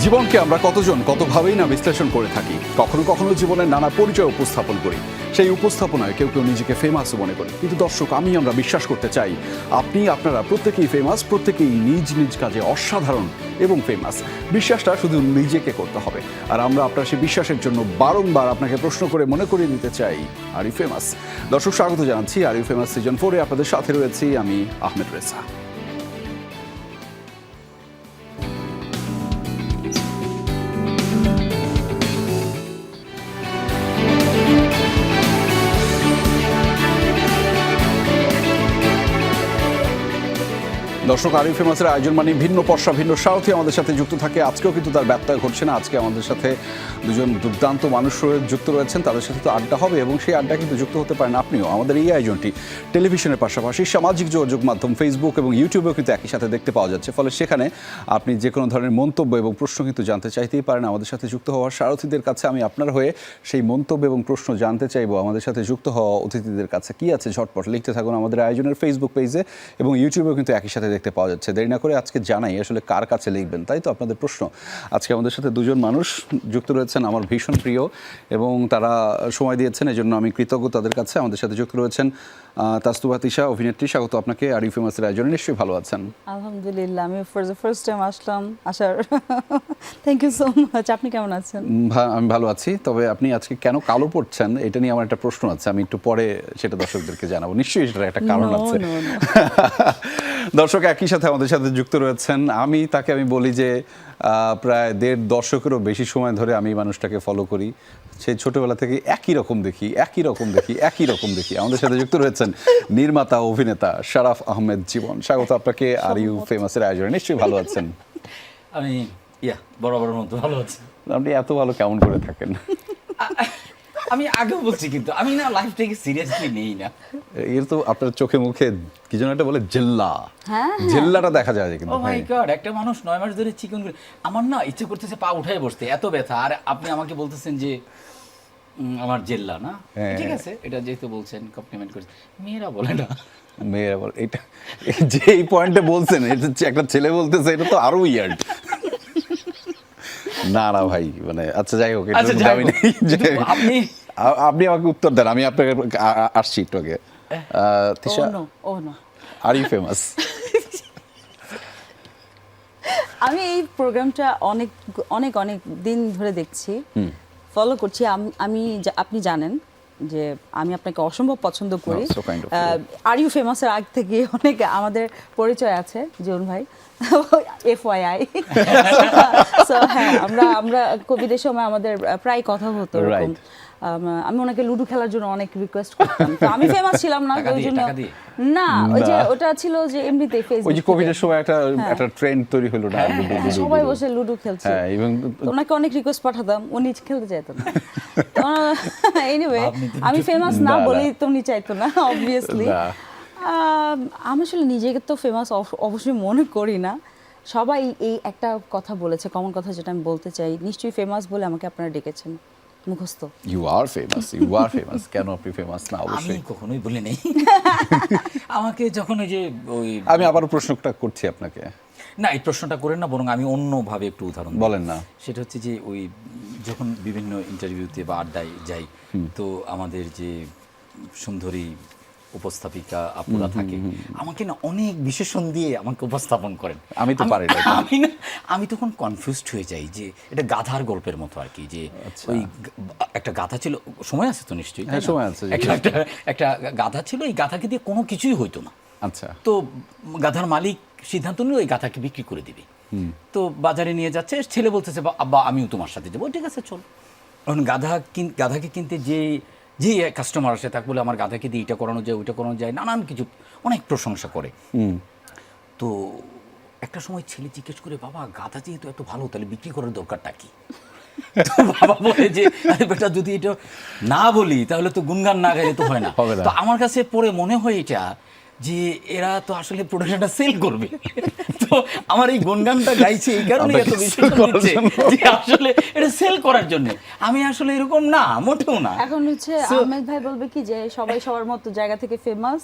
জীবনকে আমরা কতভাবেই না বিশ্লেষণ করে থাকি, কখনো কখনো জীবনের নানা পরিচয় উপস্থাপন করি। সেই উপস্থাপনায় কেউ কেউ নিজেকে ফেমাসও মনে করে, কিন্তু দর্শক আমরা বিশ্বাস করতে চাই আপনারা প্রত্যেকেই ফেমাস, প্রত্যেকেই নিজ নিজ কাজে অসাধারণ এবং ফেমাস। বিশ্বাসটা শুধু নিজেকে করতে হবে, আর আমরা আপনার সেই বিশ্বাসের জন্য বারংবার আপনাকে প্রশ্ন করে মনে করিয়ে দিতে চাই আর ইউ ফেমাস। দর্শক, স্বাগত জানাচ্ছি আর ইউ ফেমাস সিজন 4-এ। আপনাদের সাথে রয়েছি আমি, আহমেদ রেজা। দর্শক, আর ইউ ফেমাসের আয়োজন মানে ভিন্ন পর্ষা ভিন্ন স্বার্থে আমাদের সাথে যুক্ত থাকে। আজকেও কিন্তু তার ব্যত্যয় ঘটছে না। আজকে আমাদের সাথে দুজন দুর্দান্ত মানুষ যুক্ত রয়েছেন, তাদের সাথে তো আড্ডা হবে, এবং সেই আড্ডা কিন্তু যুক্ত হতে পারেন আপনিও। আমাদের এই আয়োজনটি টেলিভিশনের পাশাপাশি সামাজিক যোগাযোগ মাধ্যম ফেসবুক এবং ইউটিউবেও কিন্তু একই সাথে দেখতে পাওয়া যাচ্ছে। ফলে সেখানে আপনি যে কোনো ধরনের মন্তব্য এবং প্রশ্ন কিন্তু জানতে চাইতেই পারেন। আমাদের সাথে যুক্ত হওয়ার সারথীদের কাছে আমি আপনার হয়ে সেই মন্তব্য এবং প্রশ্ন জানতে চাইবো। আমাদের সাথে যুক্ত হওয়া অতিথিদের কাছে কি আছে ঝটপট লিখতে থাকুন আমাদের আয়োজনের ফেসবুক পেজে, এবং ইউটিউবেও কিন্তু একই সাথে দেখতে পাওয়া যাচ্ছে। দেরি না করে আজকে জানাই আসলে কার কাছে লিখবেন, তাই তো আপনাদের প্রশ্ন। আজকে আমাদের সাথে দুজন মানুষ যুক্ত রয়েছেন আমার ভীষণ প্রিয়, এবং তারা সময় দিয়েছেন, এই জন্য আমি কৃতজ্ঞ তাদের কাছে। আমাদের সাথে যুক্ত রয়েছেন তাসতুবা তিশা, অভিনেত্রী। স্বাগত আপনাকে আর ইউ ফেমাসের আয়োজনে। নিশ্চয়ই ভালো আছেন? আলহামদুলিল্লাহ, আমি ফর দ্য ফার্স্ট টাইম আসলাম, আসার থ্যাংক ইউ সো মাচ। আপনি কেমন আছেন? আমি ভালো আছি, তবে আপনি আজকে কেন কালো পড়ছেন এটা নিয়ে আমার একটা প্রশ্ন আছে, আমি একটু পরে সেটা দর্শকদেরকে জানাবো। নিশ্চয়ই সেটার একটা কারণ আছে। দর্শক একই সাথে আমাদের সাথে যুক্ত রয়েছেন, আমি বলি যে প্রায় 1.5 দশকেরও বেশি সময় ধরে আমি মানুষটাকে ফলো করি। সেই ছোটবেলা থেকে একই রকম দেখি। আমাদের সাথে যুক্ত রয়েছেন নির্মাতা অভিনেতা শারাফ আহমেদ জীবন। স্বাগত আপনাকে আর ইউ ফেমাসের আয়োজনে। নিশ্চয়ই ভালো আছেন? আমি বরাবরের মতো ভালো আছি। আপনি এত ভালো কেমন করে থাকেন? আমি আগেও বলছি, কিন্তু আমি না লাইফটাকে সিরিয়াসলি নেই না। এর তো আপনার চোখে মুখে কি যেন একটা বলে জেল্লা, জেল্লাটা দেখা যায় কিন্তু। ও মাই গড, একটা মানুষ 9 মাস ধরে চিকন করে, আমার না ইচ্ছে করতেছে পা উঠায় বসতে, এত ব্যথা। আর আপনি আমাকে বলতেছেন যে আমার জেল্লা না। ঠিক আছে, এটা যেহেতু বলছেন, কমপ্লিমেন্ট করছেন। মেয়েরা বলে এটা যে এই পয়েন্টে বলছেন, এটা একটা ছেলে বলতেছে, এটা তো আরো ইয়ার্ড। না ভাই, মানে আচ্ছা যাই হোক, আপনি আমাকে উত্তর দেন, আমি আপনাকে আসছি একটু আগে। Tisha, are you famous? আমি এই প্রোগ্রামটা অনেক অনেক অনেক দিন ধরে দেখছি, ফলো করছি। আপনি জানেন যে আমি আপনাকে অসম্ভব পছন্দ করি। আর ইউ ফেমাসের আগ থেকে অনেক আমাদের পরিচয় আছে, জীবন ভাই, FYI। সো হ্যাঁ, আমরা কোভিডের সময় আমাদের প্রায় কথা হতো এরকম। আমি ওনাকে লুডো খেলার জন্য অনেক রিকোয়েস্ট করতাম, তো আমি ফেমাস ছিলাম না ওই জন্য। না, ওই যে ওটা ছিল যে এমনিতেই ফেসবুক, ওই যে কোভিডের সময় একটা ট্রেন্ড তৈরি হলো না, সবাই বসে লুডো খেলছে। ওনাকে অনেক রিকোয়েস্ট পাঠাতাম, উনি খেলতে চাইতো না। এনিওয়ে, আমি ফেমাস না বলেই তো উনি চাইতো না, অবভিয়াসলি। আমি আসলে নিজেকে তো ফেমাস অবশ্যই মনে করি না। সবাই এই একটা কথা বলেছে, কমন কথা, যেটা আমি বলতে চাই। নিশ্চয়ই ফেমাস বলে আমাকে আপনারা ডেকেছেন, মুখস্থ। You are famous. কেন আপনি ফেমাস না? অবশ্যই আমি কখনোই বলি নাই। আমাকে যখন আমি আবার প্রশ্নটা করছি আপনাকে। না, এই প্রশ্নটা করেন না, বরং আমি অন্যভাবে একটু উদাহরণ বলেন না। সেটা হচ্ছে যে যখন বিভিন্ন ইন্টারভিউতে বা আড্ডায় যাই, তো আমাদের যে সুন্দরী উপস্থাপিকা আপুরা থাকে, আমাকে না অনেক বিশেষণ দিয়ে আমাকে উপস্থাপন করেন। আমি তো পারি না। আমি তখন কনফিউজড হয়ে যাই যে এটা গাধার গল্পের মতো আর কি, যে ওই একটা গাধা ছিল, সময় আছে তো নিশ্চয়ই? হ্যাঁ, সময় আছে। একটা গাধা ছিল, এই গাধাকে দিয়ে কোনো কিছুই হইতো না। আচ্ছা, তো গাধার মালিক সিদ্ধান্ত নিল ওই গাধাকে বিক্রি করে দিবে। তো বাজারে নিয়ে যাচ্ছে, ছেলে বলতেছে আব্বা আমিও তোমার সাথে যাবো। ঠিক আছে, চল। এখন গাধাকে কিনতে যে কাস্টমার আসে, তাকে বলে আমার গাধাকে দিয়ে এটা করানো যায়, ওইটা করানো যায়, নানান কিছু অনেক প্রশংসা করে। তো একটা সময় ছেলে জিজ্ঞেস করে, বাবা গাধা যেহেতু এত ভালো, তাহলে বিক্রি করার দরকারটা কি? বাবা বলে যে বেটা, যদি এটা না বলি তাহলে তো গুনগান না গাইলে তো হয় না। তো আমার কাছে পরে মনে হয় এটা যে এরা তো আসলে প্রোডাকশনটা সেল করবে, তো আমার এই গুনগানটা গাইছে এই কারণে এত বিশ্বাস করছে যে আসলে এটা সেল করার জন্য। আমি আসলে এরকম না, মোটেও না। এখন হচ্ছে আহমেদ ভাই বলবে কি যে সবাই সবার মতো জায়গা থেকে ফেমাস।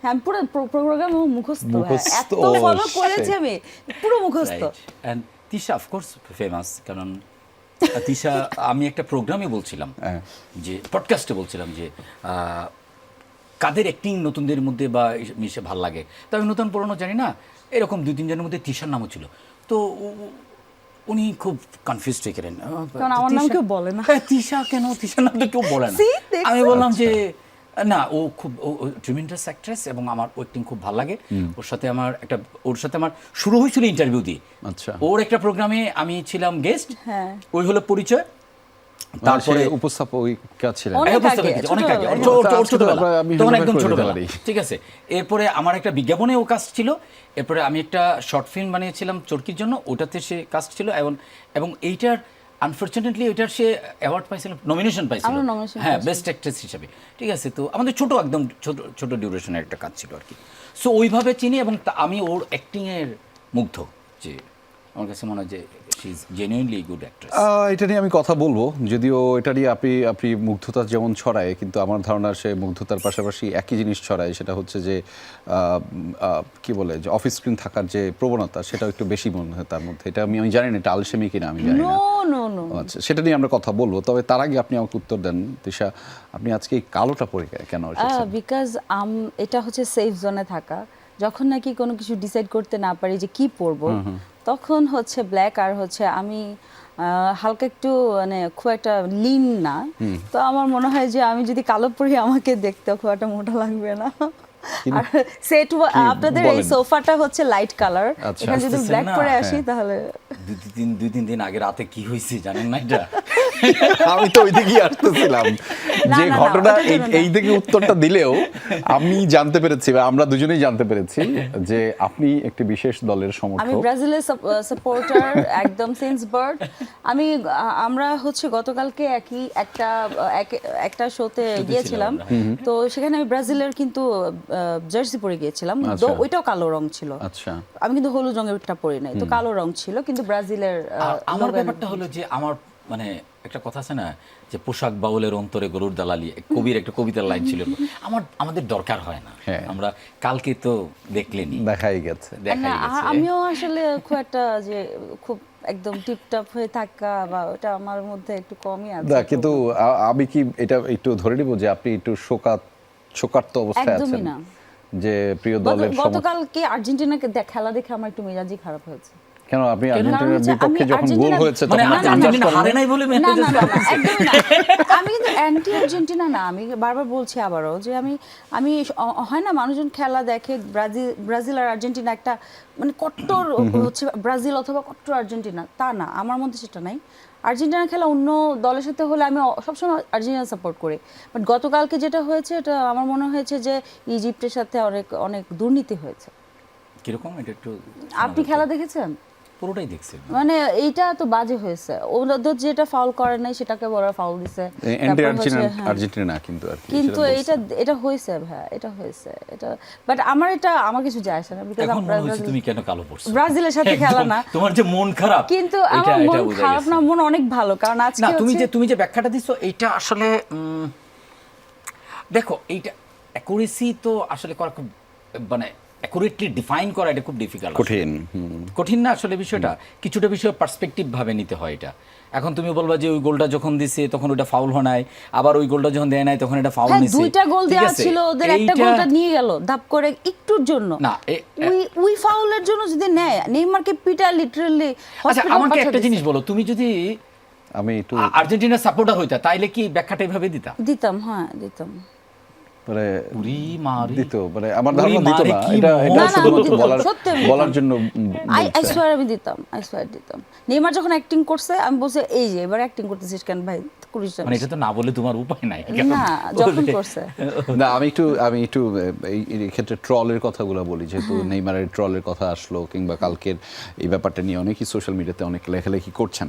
হ্যাঁ, পুরো প্রোগ্রাম মুখস্থ, এত ফলো করেছি আমি, পুরো মুখস্থ। তিশা অফকোর্স ফেমাস, কারণ তিশা আমি একটা প্রোগ্রামে বলছিলাম যে পডকাস্টে বলছিলাম যে কাদের অ্যাক্টিং নতুনদের মধ্যে বা মিশে ভাল লাগে, তো আমি নতুন পুরনো জানি না, এরকম 2-3 জনের মধ্যে তিশার নামও ছিল। তো উনি খুব কনফিউজ হয়ে গেলেন, কারণ আমার নাম কেউ বলে না। তিশা কেন, তিশার নাম তো কেউ বলে না। আমি বললাম যে না, ও খুব ট্রিমেন্ডাস অ্যাক্ট্রেস এবং আমার অ্যাক্টিং খুব ভালো লাগে। ওর সাথে আমার শুরু হয়েছিল ইন্টারভিউ দিয়ে। আচ্ছা, ওর একটা প্রোগ্রামে আমি ছিলাম গেস্ট, ওই হলো পরিচয়। তারপরে উপস্থাপক ছিলেন অনেক আগে, ছোটবেলা, তখন একদম ছোটবেলা, ঠিক আছে। এরপরে আমার একটা বিজ্ঞাপনে ও কাস্ট ছিল, এরপরে আমি একটা শর্ট ফিল্ম বানিয়েছিলাম চরকির জন্য, ওটাতে সে কাস্ট ছিল, এবং এইটার আনফরচুনেটলি ওইটার সে অ্যাওয়ার্ড পাইছিল, নমিনেশন পাইছিল, হ্যাঁ, বেস্ট অ্যাক্ট্রেস হিসাবে, ঠিক আছে। তো আমাদের একদম ছোট ডিউরেশনের একটা কাজ ছিল আর কি। সো ওইভাবে চিনি, এবং আমি ওর অ্যাক্টিংয়ের মুগ্ধ, যে আমার কাছে মনে হয় যে she is genuinely good actress. এটা নিয়ে আমি কথা বলবো, যদিও এটা নিয়ে আপনি মুগ্ধতা যেমন ছড়ায়, কিন্তু আমার ধারণা সে মুগ্ধতার পাশাপাশি একই জিনিস ছড়ায়, সেটা হচ্ছে যে কি বলে, যে অফ স্ক্রিন থাকার যে প্রবণতা, সেটাও একটু বেশি মনে হয় তার মধ্যে। এটা আমি জানি না এটা আলসেমি কিনা, আমি জানি না। আচ্ছা, সেটা নিয়ে আমরা কথা বলবো, তবে তার আগে আপনি আমাকে উত্তর দেন তিশা, আপনি আজকে এই কালোটা পরে কেন এসেছেন? বিকজ এটা হচ্ছে সেফ জোনে থাকা। যখন নাকি কোনো কিছু ডিসাইড করতে না পারি যে কি পরবো, তখন হচ্ছে ব্ল্যাক। আর হচ্ছে আমি হালকা একটু মানে খুব একটা লিন না, তো আমার মনে হয় যে আমি যদি কালো পরি আমাকে দেখতে খুব একটা মোটা লাগবে না। আর সেট আপনাদের এই সোফাটা হচ্ছে লাইট কালার, এখানে যদি ব্ল্যাক পরে আসি তাহলে 2-3 দিন আগে রাতে কি হয়েছে জানেন না? এটা আমি তো ওই দিকেই আসতেছিলাম, যে ঘটনা এই দিকে উত্তরটা দিলেও আমি জানতে পেরেছি, বা আমরা দুজনেই জানতে পেরেছি যে আপনি একটি বিশেষ দলের সমর্থক। আমি ব্রাজিলের সাপোর্টার একদম সিন্স বার্থ। আমরা হচ্ছে গতকালকে একটা শোতে গিয়েছিলাম, তো সেখানে আমি ব্রাজিলের কিন্তু জার্সি পরে গিয়েছিলাম, তো ওইটাও কালো রং ছিল। আচ্ছা, আমি কিন্তু হলুদ রঙেরটা পরি নাই, তো কালো রং ছিল, কিন্তু ব্রাজিলের আমার ব্যাপারটা হলো যে আমার মানে একটা কথা আছে না যে পোশাক বাউলের অন্তরে গরুর দালালি, কবির একটা কবিতার লাইন ছিল, আমাদের দরকার হয় না। আমরা কালকে তো দেখলেনি, দেখাই গেছে। আমিও আসলে খুব একটা যে খুব একদম টিপটপ হয়ে থাকা বা ওটা আমার মধ্যে একটু কমই আছে। কিন্তু আমি কি এটা একটু ধরে নিব যে আপনি একটু শোকার্ত অবস্থায় আছেন? একদমই না, যে প্রিয় দলের গতকালকে আর্জেন্টিনাকে খেলা দেখে আমার একটু মেজাজই খারাপ হয়েছে। কেন? আপনি আর্জেন্টিনার বিপক্ষে যখন গোল হয়েছে মানে আর্জেন্টিনা হারে নাই বলে একদমই না। আমি কিন্তু অ্যান্টি আর্জেন্টিনা না, আমি বারবার বলছি আবারও যে আমি হয় না, মানুষজন খেলা দেখে ব্রাজিল আর আর্জেন্টিনা একটা মানে কট্টর হচ্ছে ব্রাজিল অথবা কট্টর আর্জেন্টিনা, তা না, আমার মধ্যে সেটা নাই। আর্জেন্টিনা খেলা অন্য দলের সাথে হলে আমি সবসময় আর্জেন্টিনা সাপোর্ট করি, বাট গতকালকে যেটা হয়েছে এটা আমার মনে হয়েছে যে ইজিপ্টের সাথে অনেক অনেক দুর্নীতি হয়েছে। কিরকম? এটা একটু আপনি খেলা দেখেছেন? পুরোটাই দেখছি। মানে এইটা তো বাজে হয়েছে, ওদের যেটা ফাউল করে নাই সেটাকে বড় ফাউল দিছে। আর্জেন্টিনা না কিন্তু আর কি, কিন্তু এটা হয়েছে ভাই, এটা হয়েছে এটা, বাট আমার কিছু যায় আসে না, বিকজ তুমি কেন কালো পড়ছো? ব্রাজিলের সাথে খেলা না, তোমার যে মন খারাপ, কিন্তু আমার মন খারাপ না, মন অনেক ভালো, কারণ আজকে না তুমি যে ব্যাখ্যাটা দিছো এইটা আসলে দেখো, এইটা অ্যাকুরেসি তো আসলে করা খুব মানে অ্যাকুরেটলি ডিফাইন করা এটা খুব ডিফিকাল্ট, কঠিন না আসলে বিষয়টা। কিছুটা বিষয় পার্সপেক্টিভ ভাবে নিতে হয় এটা। এখন তুমি বলবা যে ওই গোলটা যখন দিছে তখন ওটা ফাউল হয় নাই, আবার ওই গোলটা যখন দেয় নাই তখন এটা ফাউল নিছে। দুইটা গোল দেওয়া ছিল ওদের, একটা গোলটা নিয়ে গেল ধাপ করে একটুর জন্য, না ওই ফাউলের জন্য যদি নেয় নেইমারকে পিটা লিটারালি। আচ্ছা আমাকে একটা জিনিস বলো, তুমি যদি আমি একটু আর্জেন্টিনার সাপোর্টার হইতা তাইলে কি ব্যাখ্যাটা এভাবে দিতাম? হ্যাঁ দিতাম, দিত, মানে আমার ধারণা দিত না, এটা শুধুমাত্র বলার জন্য আই সোয়ার আমি দিতাম, নেইমার যখন অ্যাক্টিং করছে আমি বলছি এই যে এবার অ্যাক্টিং করতেছিস কেন ভাই, মানে এটা তো না বলে তোমার উপায় নাই না, যখন করছে না। আমি একটু এই ক্ষেত্রে ট্রলের কথাগুলো বলি, যেহেতু নেইমারের ট্রলের কথা আসলো, কিংবা কালকের এই ব্যাপারটা নিয়ে অনেকেই সোশ্যাল মিডিয়াতে অনেক লেখালেখি করছেন।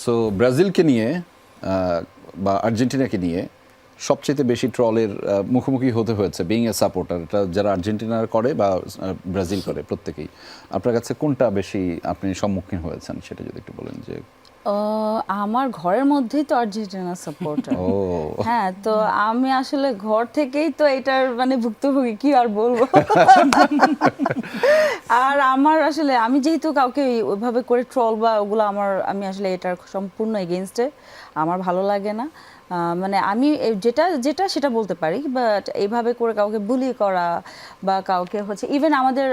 সো ব্রাজিলকে নিয়ে বা আর্জেন্টিনাকে নিয়ে সবচেয়ে বেশি ট্রলের মুখোমুখি হতে হয়েছে বিং এ সাপোর্টার, এটা যারা আর্জেন্টিনার করে বা ব্রাজিল করে প্রত্যেকেই। আপনার কাছে কোনটা বেশি আপনি সম্মুখীন হয়েছেন সেটা যদি একটু বলেন। যে আমার ঘরের মধ্যেই তো আর্জেন্টিনা সাপোর্টার। ও হ্যাঁ, তো আমি আসলে ঘর থেকেই তো এটার মানে ভুক্তভোগী, কি আর বলবো। আর আমার আসলে আমি যেহেতু কাউকে ওইভাবে করে ট্রল বা ওগুলো আমি আসলে এটার সম্পূর্ণ এগেইনস্টে, আমার ভালো লাগে না। মানে আমি যেটা যেটা সেটা বলতে পারি, বাট এইভাবে করে কাউকে বুলি করা বা কাউকে হচ্ছে ইভেন আমাদের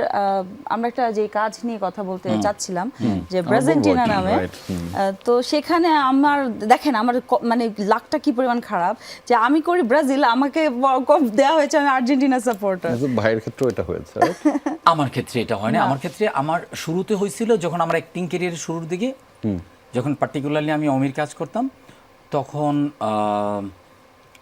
আমরা একটা যে কাজ নিয়ে কথা বলতে চাচ্ছিলাম যে ব্রাজিলিয়ানা নামে, তো সেখানে আমার দেখেন আমার মানে লাকটা কি পরিমাণ খারাপ যে আমি করি ব্রাজিল, আমাকে দেওয়া হয়েছে আমি আর্জেন্টিনা সাপোর্টার। ভাইয়ের ক্ষেত্রে এটা হয়েছে। আমার ক্ষেত্রে এটা হয় না। আমার ক্ষেত্রে আমার শুরুতে হয়েছিল যখন আমার অ্যাক্টিং ক্যারিয়ারের শুরুর দিকে, যখন পার্টিকুলারলি আমি অমির কাজ করতাম, তখন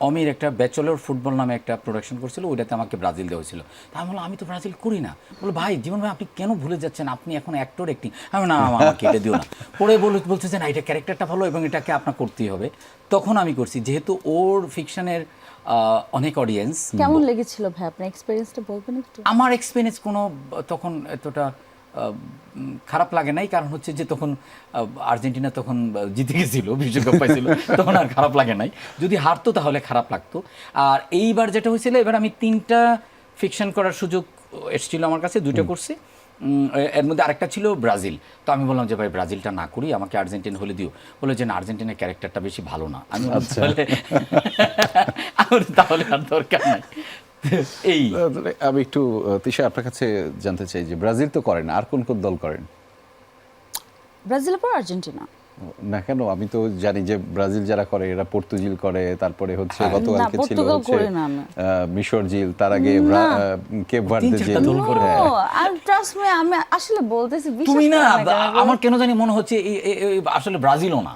অমির একটা ব্যাচেলর ফুটবল নামে একটা প্রোডাকশন করছিল, ওইটাতে আমাকে ব্রাজিল দেওয়া হয়েছিল। তা আমি বললাম আমি তো ব্রাজিল করি না। বলো ভাই জীবন ভাই আপনি কেন ভুলে যাচ্ছেন, আপনি এখন অ্যাক্টর অ্যাক্টিং। আমি না আমাকে এটা দিও না। পরে বলছে যে না এটা ক্যারেক্টারটা ভালো এবং এটাকে আপনার করতেই হবে। তখন আমি করছি, যেহেতু ওর ফিকশনের অনেক অডিয়েন্স। কেমন লেগেছিল ভাই, আপনার এক্সপেরিয়েন্সটা বলবেন একটু? আমার এক্সপিরিয়েন্স কোনো তখন এতটা খারাপ লাগে নাই, কারণ হচ্ছে যে তখন আর্জেন্টিনা তখন জিতে গেছিল, বিশ্বকাপ পাইছিল, তখন আর খারাপ লাগে নাই। যদি হারতো তাহলে খারাপ লাগতো। আর এইবার যেটা হয়েছিল, এবার আমি 3টা ফিকশন করার সুযোগ এসেছিল আমার কাছে, 2টা করছি, এর মধ্যে আরেকটা ছিল ব্রাজিল। তো আমি বললাম যে ভাই ব্রাজিলটা না করি, আমাকে আর্জেন্টিনা হলে দিও। বলে যে না আর্জেন্টিনার ক্যারেক্টারটা বেশি ভালো না। আমি তাহলে আর দরকার নাই। এই আমি একটু তিশা আপনার কাছে জানতে চাই যে ব্রাজিল তো করেন, আর কোন কোন দল করেন? ব্রাজিলের পর আর্জেন্টিনা না কেন, আমি তো জানি যে ব্রাজিল যারা করে এরা পর্তুজিল করে, তারপরে হচ্ছে গতকালকে ছিল হচ্ছে মিশর জিল, তার আগে কেপ ভার্দে জিল। আর ট্রাস্ট মি আমি আসলে বলতেছি তুমি না, আমার কেন জানি মনে হচ্ছে আসলে ব্রাজিলও না,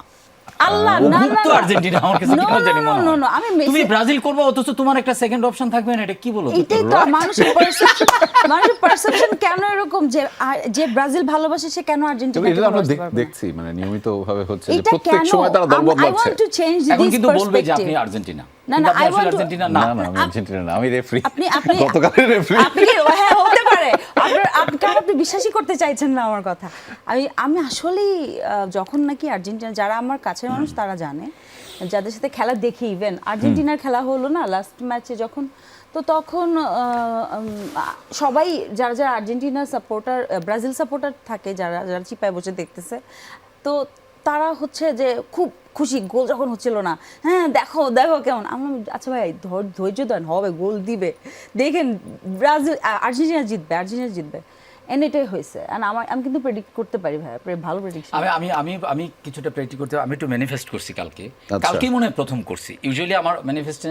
আল্লাহ না না তো আর্জেন্টিনা। আমার কাছে কেন জানি মনে হয় আমি তুমি ব্রাজিল করবে, অথচ তোমার একটা সেকেন্ড অপশন থাকবে না। এটা কি বলো? এটাই তো মানুষের পারসেপশন কেন এরকম যে ব্রাজিল ভালোবাসে সে কেন আর্জেন্টিনা? এটা আমরা দেখছি মানে নিয়মিত ভাবে হচ্ছে যে প্রত্যেক সময় তারা দল বদলাচ্ছে। এখন কিন্তু বলবে যে আপনি আর্জেন্টিনা। না না আই ওয়ান্ট আর্জেন্টিনা না, আমি আর্জেন্টিনা না, আমি রেফারি। আপনি গতকালের রেফারি। আপনি হ্যাঁ হতে পারে আপনি বিশ্বাসই করতে চাইছেন না আমার কথা। আমি আসলেই যখন নাকি আর্জেন্টিনা, যারা আমার কাছের মানুষ তারা জানে, যাদের সাথে খেলা দেখি, ইভেন আর্জেন্টিনার খেলা হলো না লাস্ট ম্যাচে যখন, তো তখন সবাই যারা যারা আর্জেন্টিনা সাপোর্টার, ব্রাজিল সাপোর্টার থাকে, যারা যারা চিপায় বসে দেখতেছে, তো তারা হচ্ছে যে খুব খুশি গোল যখন হচ্ছিল না, হ্যাঁ দেখো দেখো কেমন। আমি আচ্ছা ভাই ধৈর্য দেন, হবে গোল দিবে, দেখেন ব্রাজিল আর্জেন্টিনা জিতবে। এটাই হয়েছে। আমি কিন্তু প্রেডিক্ট করতে পারি ভাই, ভালো প্রেডিকশন। আমি কিছুটা প্রেডিক্ট করতে, আমি একটু ম্যানিফেস্ট করছি কালকেই মনে হয় প্রথম করছি। ইউজুয়ালি আমার ম্যানিফেস্ট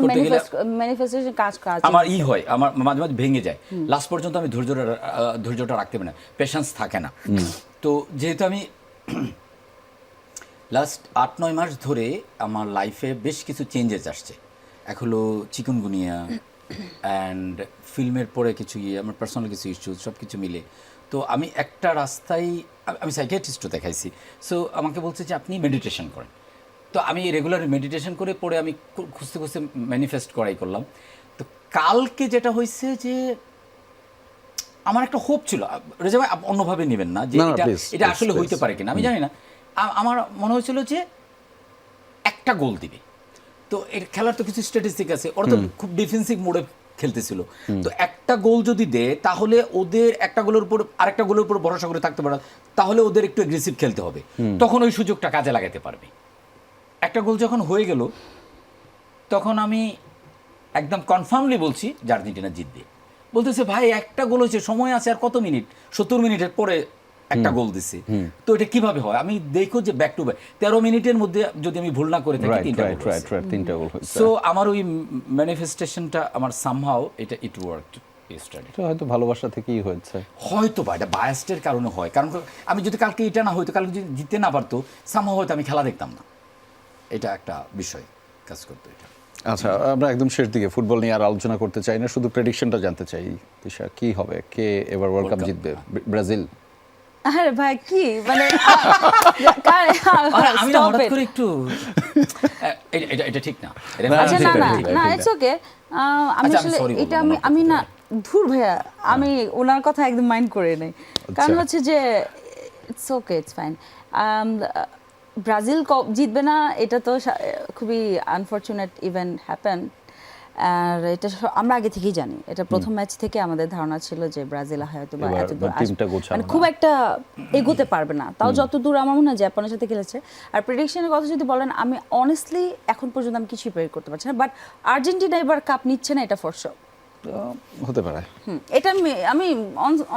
করতে গেলে ম্যানিফেস্টেশন কাজ আমার হয়, আমার মাঝে মাঝে ভেঙে যায়। লাস্ট পর্যন্ত আমি ধৈর্যটা রাখতে পারি না, পেশেন্স থাকে না। তো যেহেতু আমি লাস্ট 8-9 মাস ধরে আমার লাইফে বেশ কিছু চেঞ্জেস আসছে। এক হলো চিকুনগুনিয়া অ্যান্ড ফিল্মের পরে কিছু আমার পার্সোনাল কিছু ইস্যু, সব কিছু মিলে। তো আমি একটা রাস্তায়, আমি সাইকিয়াট্রিস্টও দেখাইছি। সো আমাকে বলছে যে আপনি মেডিটেশন করেন। তো আমি রেগুলার মেডিটেশন করে পরে আমি খুঁজতে খুঁজতে ম্যানিফেস্ট করাই করলাম। তো কালকে যেটা হয়েছে যে আমার একটা হোপ ছিল, রেজা ভাই অন্যভাবে নেবেন না যে এটা আসলে হইতে পারে কিনা, আমি জানি না। আমার মনে হয়েছিল যে একটা গোল দিবে। তো এর খেলার তো কিছু স্ট্যাটিস্টিক আছে, ওরা তো খুব ডিফেন্সিভ মোডে খেলতেছিল। তো একটা গোল যদি দেয় তাহলে ওদের একটা গোলের উপর আরেকটা গোলের উপর ভরসা করে থাকতে পারে, তাহলে ওদের একটু অ্যাগ্রেসিভ খেলতে হবে, তখন ওই সুযোগটা কাজে লাগাতে পারবে। একটা গোল যখন হয়ে গেল তখন আমি একদম কনফার্মলি বলছি যে আর্জেন্টিনা জিতবে। বলতেছে ভাই একটা গোল হয়েছে, সময় আছে আর কত মিনিট, 70 মিনিটের পরে একটা গোল দিছে, তো এটা কিভাবে হয়? আমি দেখো যে ব্যাক টু ব্যাক 13 মিনিটের মধ্যে যদি আমি ভুল না করে থাকি 3টা গোল হয়েছে। সো আমার ওই ম্যানিফেস্টেশনটা আমার সামহাউ ইট ওয়ার্কড ইয়েস্টারডে। এটা হয়তো ভালোবাসা থেকেই হয়েছে, হয়তো বা এটা বায়াসের কারণে হয়। কারণ আমি যদি কালকে এটা না হইতো, কালকে যদি জিততে না পারতো, সামহাউ হয়তো আমি খেলা দেখতাম না। এটা একটা বিষয় কাজ করতো এটা। আচ্ছা, আমরা একদম শেষ দিকে, ফুটবল নিয়ে আর আলোচনা করতে চাই না, শুধু প্রেডিকশনটা জানতে চাই। তিশা, কি হবে, কে এবার ওয়ার্ল্ড কাপ জিতবে? ব্রাজিল? আরে ভাই কি মানে আমি না হঠাৎ করে একটু এটা ঠিক না। আচ্ছা না ইটস ওকে। আমি আসলে এটা আমি না ধুর ভাইয়া, আমি ওনার কথা একদম মাইন্ড করে নাই। কারণ হচ্ছে যে it's okay, it's fine. Brazil জিতবে না এটা তো খুবই আনফর্চুনেট ইভেন্ট হ্যাপেন, আর এটা আমরা আগে থেকেই জানি। এটা প্রথম ম্যাচ থেকে আমাদের ধারণা ছিল যে ব্রাজিল হয়তো বা এবার এতদূর টিমটা আসবে, গোছানো মানে না। খুব একটা এগোতে পারবে না। তাও যতদূর আমার মনে হয় জাপানের সাথে খেলেছে। আর প্রেডিকশনের কথা যদি বলেন, আমি অনেস্টলি এখন পর্যন্ত আমি কিছুই প্রেডিক্ট করতে পারছি না, বাট আর্জেন্টিনা এবার কাপ নিচ্ছে না এটা ফর শিওর। হতে পারে। এটা আমি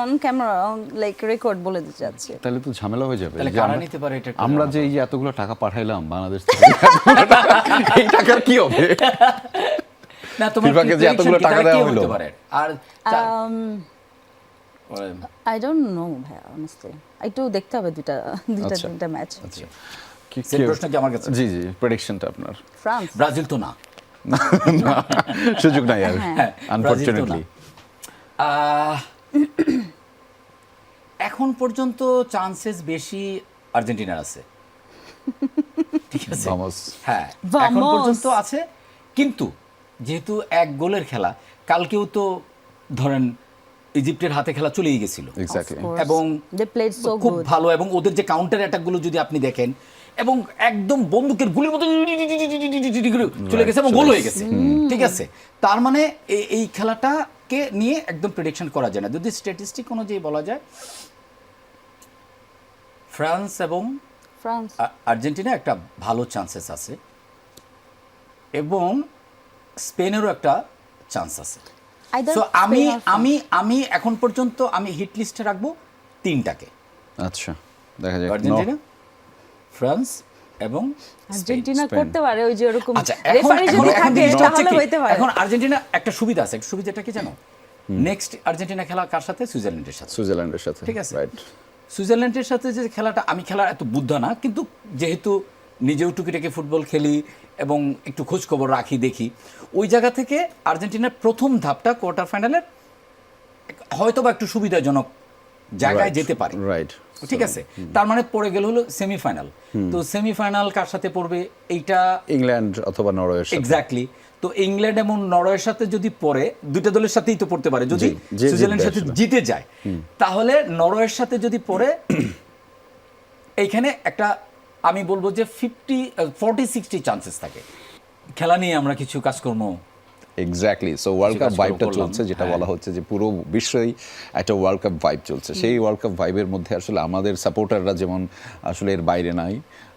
অন ক্যামেরা লাইক রেকর্ড বলে দিতে যাচ্ছি। তাহলে তো ঝামেলা হয়ে যাবে তাহলে যে কারা আমরা- নিতে পারে এটা একটু আমরা জানাবো। যে এই যে এতগুলো টাকা পাঠাইলাম বাংলাদেশ থেকে, এই টাকার কি হবে? না, তোমার ফিফাকে যে এতগুলো prediction কি? টাকা তারা দেওয়া কে হলো। হতে পারে? আর বলেন। আই ডোন্ট নো ভাই, অনেস্টলি একটু দেখতে হবে দুইটা আচ্ছা। ম্যাচ। সেই প্রশ্ন কি আমার কাছে? জি জি, প্রেডিকশনটা আপনার। ফ্রান্স। ব্রাজিল তো না। না, সুযোগ নাই আর, হ্যাঁ, আনফরচুনেটলি। আহ, এখন পর্যন্ত চান্সেস বেশি আর্জেন্টিনার আছে, ঠিক আছে? Vamos. হ্যাঁ, Vamos. এখন পর্যন্ত আছে, কিন্তু যেহেতু এক গোলের খেলা, কালকেও তো ধরেন ইজিপ্টের হাতে খেলা চলেই গেছিল, এক্স্যাক্টলি। এবং দে প্লেড সো খুব গুড। ভালো, এবং ওদের যে কাউন্টার অ্যাটাকগুলো যদি আপনি দেখেন, এবং একদম বন্দুকের গুলির মতো চলে গেছে এবং গোল হয়ে গেছে, ঠিক আছে? তার মানে এই খেলাটাকে নিয়ে একদম প্রেডিকশন করা যায় না। যদি স্ট্যাটিস্টিক অনুযায়ী বলা যায়, ফ্রান্স এবং ফ্রান্স। আর্জেন্টিনা একটা ভালো চান্সেস আছে, এবং স্পেনেরও একটা চান্স আছে। Either সো আমি Spain or France. আমি আমি এখন পর্যন্ত আমি হিট লিস্টে রাখবো তিনটাকে: আচ্ছা, দেখা যাক। আর্জেন্টিনা, ফ্রান্স এবং আর্জেন্টিনা স্পেন। করতে পারে ওই যে এরকম আচ্ছা, রেফারি যদি থাকে জিনিসটা হচ্ছে তাহলে কি, হইতে পারে। এখন আর্জেন্টিনা একটা সুবিধা আছে, একটা সুবিধাটা কি জানো? নেক্সট আর্জেন্টিনা খেলা কার সাথে? সুইজারল্যান্ডের সাথে, সুইজারল্যান্ডের সাথে, ঠিক আছে? রাইট। সুইজারল্যান্ডের সাথে যে খেলাটা, আমি খেলা এত বুদ্ধ না, কিন্তু যেহেতু নিজেও টুকিটাকি ফুটবল খেলি এবং একটু খোঁজ খবর রাখি, দেখি, ওই জায়গা থেকে আর্জেন্টিনার প্রথম ধাপটা কোয়ার্টার ফাইনালের হয়তো বা একটু সুবিধাজনক জায়গায় যেতে পারে, রাইট। ঠিক আছে? তার মানে পড়ে গেল হলো সেমিফাইনাল। তো সেমিফাইনাল কার সাথে পড়বে এইটা? ইংল্যান্ড অথবা নরওয়ের সাথে। এক্স্যাক্টলি। তো ইংল্যান্ড এবং নরওয়ের সাথে যদি পড়ে, দুইটা দলের সাথেই তো পড়তে পারে, যদি জি, যে সুইজারল্যান্ডের জিতবে সাথে আসলে। জিতে যায়, তাহলে নরওয়ের সাথে যদি পড়ে, এইখানে একটা আমি বলবো যে 40-60 চান্সেস থাকে। খেলা নিয়ে আমরা কিছু কাজকর্ম এক্স্যাক্টলি। সো ওয়ার্ল্ড কাপ কাজকর্ম ভাইবটা করলাম। চলছে, যেটা হ্যাঁ। বলা হচ্ছে যে পুরো বিশ্বই একটা ওয়ার্ল্ড কাপ ভাইব চলছে। সেই ওয়ার্ল্ড কাপ ভাইবের মধ্যে আসলে আমাদের সাপোর্টাররা যেমন আসলে এর বাইরে নাই,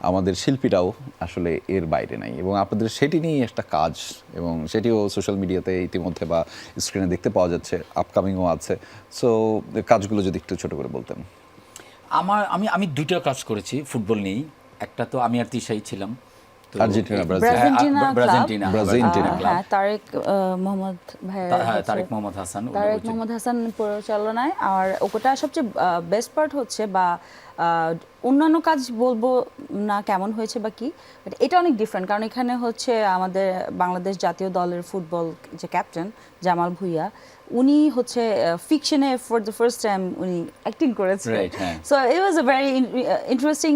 আমাদের শিল্পীরাও আসলে এর বাইরে নাই, এবং আপনাদের সেটি নিয়ে একটা কাজ, এবং সেটিও সোশ্যাল মিডিয়াতে ইতিমধ্যে বা স্ক্রিনে দেখতে পাওয়া যাচ্ছে, আপকামিংও আছে। সো কাজগুলো যদি একটু ছোট করে বলতেন। আমি দুইটা কাজ করেছি ফুটবল নিয়েই। একটা তো আমি আর তিশাই ছিলাম, তো আর্জেন্টিনা, ব্রাজিল। ব্রাজিন্টিনা ক্লাব। ব্রাজিন্টিনা হ্যাঁ, তারেক মোহাম্মদ ভাই, হ্যাঁ, তারেক মোহাম্মদ হাসান, তারেক মোহাম্মদ হাসান পরিচালনায়। আর ওটা সবচেয়ে বেস্ট পার্ট হচ্ছে, বা অন্যান্য কাজ বলবো না কেমন হয়েছে বা কি, বাট এটা অনেক ডিফারেন্ট, কারণ এখানে হচ্ছে আমাদের বাংলাদেশ জাতীয় দলের ফুটবল যে ক্যাপ্টেন জামাল ভুঁইয়া, উনি হচ্ছে ফিকশনে ফর দ্য ফার্স্ট টাইম উনি অ্যাক্টিং করেছে। Right, হ্যাঁ। So it was a very interesting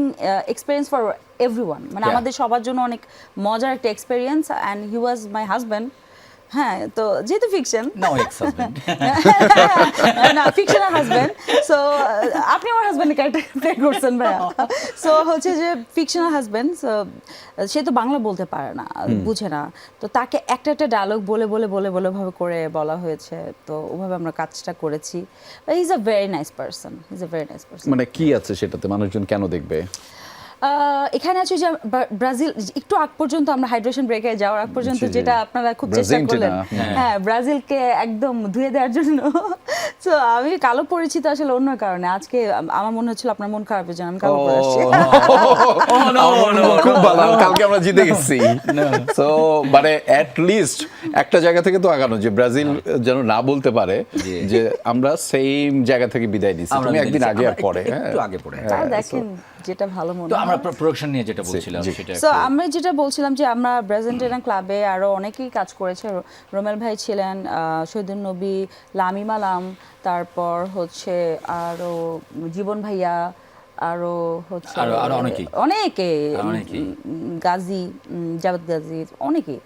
experience for everyone, মানে Yeah. আমাদের সবার জন্য অনেক মজার একটা experience. And he was my husband. হ্যাঁ, তো যেহেতু ফিকশন, নাও এক্স হাজবেন্ড, না ফিকশনাল হাজব্যান্ড, সো আপনি আমার হাজব্যান্ডের ক্যারেক্টার প্লে করছেন ভাইয়া। সো হচ্ছে যে ফিকশনাল হাজব্যান্ড, সো সে তো বাংলা বলতে পারে না, বুঝে না, তো তাকে একটা একটা ডায়লগ বলে বলে বলে বলে ভাবে করে বলা হয়েছে, তো ওভাবে আমরা কাজটা করেছি। He is a very nice person, he is a very nice person. মানে কি আছে সেটাতে, মানুষজন কেন দেখবে? এখানে আছে যে ব্রাজিল, একটু আগ পর্যন্ত আমরা হাইড্রেশন ব্রেকে যাওয়ার আগ পর্যন্ত জি, জি। যেটা আপনারা খুব চেষ্টা ব্রাজিন্টিনা, করলেন, হ্যাঁ, ব্রাজিলকে একদম ধুয়ে দেওয়ার জন্য। তো আমি কালো পরিচিত আসলে অন্য কারণে। আজকে আমার মনে হচ্ছিল আপনার মন খারাপের জন্য আমি কালো পরে আসছি। খুব ভালো, কালকে আমরা জিতে গেছি। সো মানে অ্যাট লিস্ট একটা জায়গা থেকে তো আগানো, যে ব্রাজিল যেন না বলতে পারে যে আমরা সেম জায়গা থেকে বিদায় নিচ্ছি, আমরা তুমি একদিন বিদায় আগে আর নিচ্ছি, পরে। আমরা একটু আগে পড়ে। তাও দেখেন যেটা ভালো মনে তো হয়। আমরা প্রোডাকশন নিয়ে যেটা বলছিলাম সেটা সো একটু- আমরা যেটা বলছিলাম যে আমরা ব্রাজিন্টিনা ক্লাবে আরো অনেকেই কাজ করেছে। রোমেল ভাই ছিলেন, শহীদুল নবী, লামিম আলাম, তারপর হচ্ছে আরো জীবন ভাইয়া, আরো হচ্ছে আরো অনেকেই। অনেকে, গাজী, জাভেদ গাজী, অনেকেই।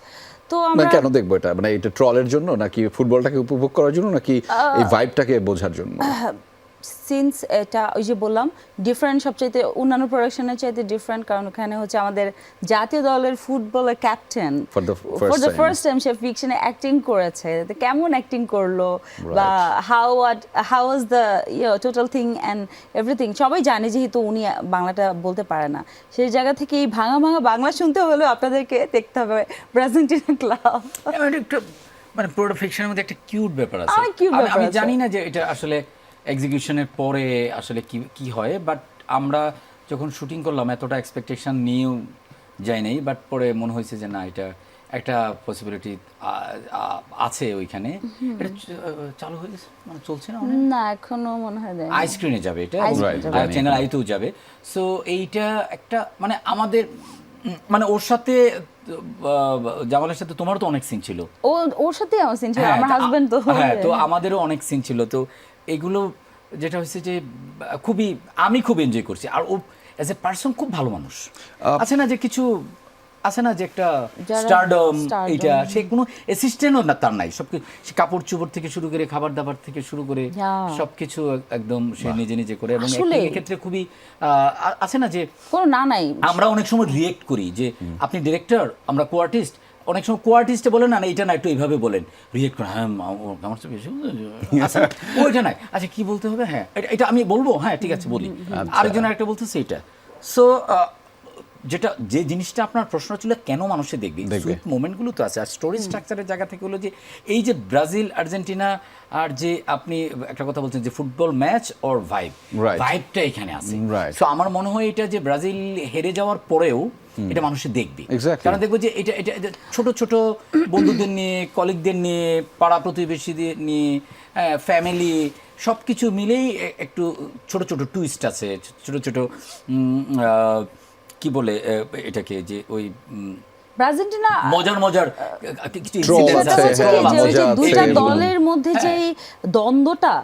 তো না, আমরা কেন দেখবো এটা? মানে এটা ট্রলের জন্য নাকি ফুটবলটাকে উপভোগ করার জন্য নাকি এই ভাইবটাকে বোঝার জন্য? সিন্স এটা ওই যে বললাম ডিফারেন্ট, সবচাইতে অন্যান্য প্রোডাকশনের চাইতে ডিফারেন্ট, কারণ ওখানে হচ্ছে আমাদের জাতীয় দলের ফুটবলের captain For the for first the time. First time সে ফিকশনে অ্যাক্টিং করেছে। তো কেমন অ্যাক্টিং করলো বা how was the total thing and everything, সবাই জানে যেহেতু উনি বাংলাটা বলতে পারে না, সেই জায়গা থেকে এই ভাঙা ভাঙা বাংলা শুনতে হলেও আপনাদেরকে দেখতে হবে ব্রাজিলিয়ান ক্লাব। একটু মানে পুরো ফিকশনের মধ্যে একটা কিউট ব্যাপার আছে। অনেক cute ব্যাপার আমি আছে। জানি না যে এটা আসলে এক্সিকিউশনের পরে আসলে কি হয়, বাট আমরা যখন শুটিং করলাম এতটা এক্সপেকটেশন নিয়েও যাই নাই, বাট পরে মনে হয়েছে যে না, এটা একটা পসিবিলিটি আছে ওইখানে। এটা চালু হয়ে গেছে, মানে চলছে না না এখনো মনে হয় দেয়নি। আইস্ক্রিনে যাবে এটা, iScreen যাবে। চ্যানেল আইতেও যাবে। সো এইটা একটা মানে আমাদের মানে ওর সাথে জামালের সাথে তোমারও তো অনেক সিন ছিল। ওর সাথে আমার সিন ছিল, হ্যাঁ, আমার হাজবেন্ড তো হ্যাঁ, তো আমাদেরও অনেক সিন ছিল। তো এগুলো যেটা হচ্ছে যে আমি খুব এনজয় করছি। আর ও অ্যাজ এ পার্সন খুব ভালো মানুষ। আছে না যে কিছু আছে না যে একটা যারা স্টারডম, stardom, এটা সে কোনো অ্যাসিস্ট্যান্টও না তার নাই, সব সে কাপড় চোপড় থেকে শুরু করে খাবার দাবার থেকে শুরু করে Yeah. সবকিছু একদম সে নিজে নিজে করে। এবং আসলে। acting এর ক্ষেত্রে খুবই আছে না যে কোনো না নাই আমরা অনেক সময় রিয়েক্ট করি যে আপনি ডিরেক্টর, আমরা কোয়ার্টিস্ট, অনেক সময় কোয়ার্টিস্টে বলেন না এটা না একটু এইভাবে বলেন, রিয়েক্ট করেন, হ্যাঁ আমার তো বেশি ওইটা নাই, আচ্ছা কি বলতে হবে, হ্যাঁ এটা আমি বলবো, হ্যাঁ ঠিক আছে বলি, আরেকজন একটা বলতেছে এটা। সো যেটা যে জিনিসটা আপনার প্রশ্ন ছিল কেন মানুষে দেখবে, সুইট মোমেন্টগুলো তো আছে। আর স্টোরি স্ট্রাকচারের জায়গা থেকে হলো যে এই যে ব্রাজিল আর্জেন্টিনা আর যে আপনি একটা কথা বলছেন যে ফুটবল ম্যাচ অর ভাইবটা এখানে আছে। সো আমার মনে হয় এটা যে ব্রাজিল হেরে যাওয়ার পরেও এটা মানুষে দেখবে, কারণ দেখবো যে এটা এটা এটা ছোট ছোট বন্ধুদের নিয়ে, কলিগদের নিয়ে, পাড়া প্রতিবেশীদের নিয়ে, ফ্যামিলি সব কিছু মিলেই একটু ছোট ছোট টুইস্ট আছে, ছোট ছোট কি বলে এটাকে যে ওই ব্রাজিলিয়ানা মজার মজার কিছু দুইটা দলের মধ্যে যে দ্বন্দ্বটা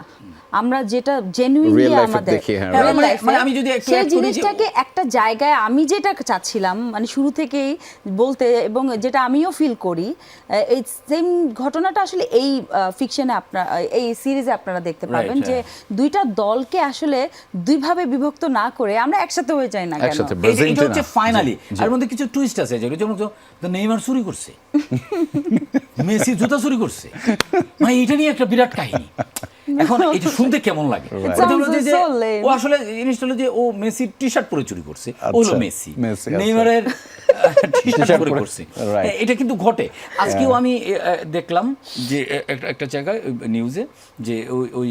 আমরা যেটা জেনুইনলি আমাদের আমি যদি সেই জিনিসটাকে একটা জায়গায় আমি যেটা চাচ্ছিলাম মানে শুরু থেকেই বলতে, এবং যেটা আমিও ফিল করি, এই সেম ঘটনাটা আসলে এই ফিকশনে আপনারা এই সিরিজে আপনারা দেখতে পাবেন যে দুইটা দলকে আসলে দুইভাবে বিভক্ত না করে আমরা একসাথে হয়ে যাই না কেন। এটা হচ্ছে ফাইনালি আর মধ্যে কিছু টুইস্ট আছে, যেমন নেইমার চুরি করছে, মেসি জুতা চুরি করছে, মানে এটা নিয়ে একটা বিরাট কাহিনী। এখন এটা শুনতে কেমন লাগে, ও আসলে জিনিসটা হলো যে ও মেসির টি শার্ট পরে চুরি করছে, ও হলো মেসি, নেইমারের টি শার্ট পরে করছে, এটা কিন্তু ঘটে। আজকেও আমি দেখলাম যে একটা জায়গায় নিউজে যে ওই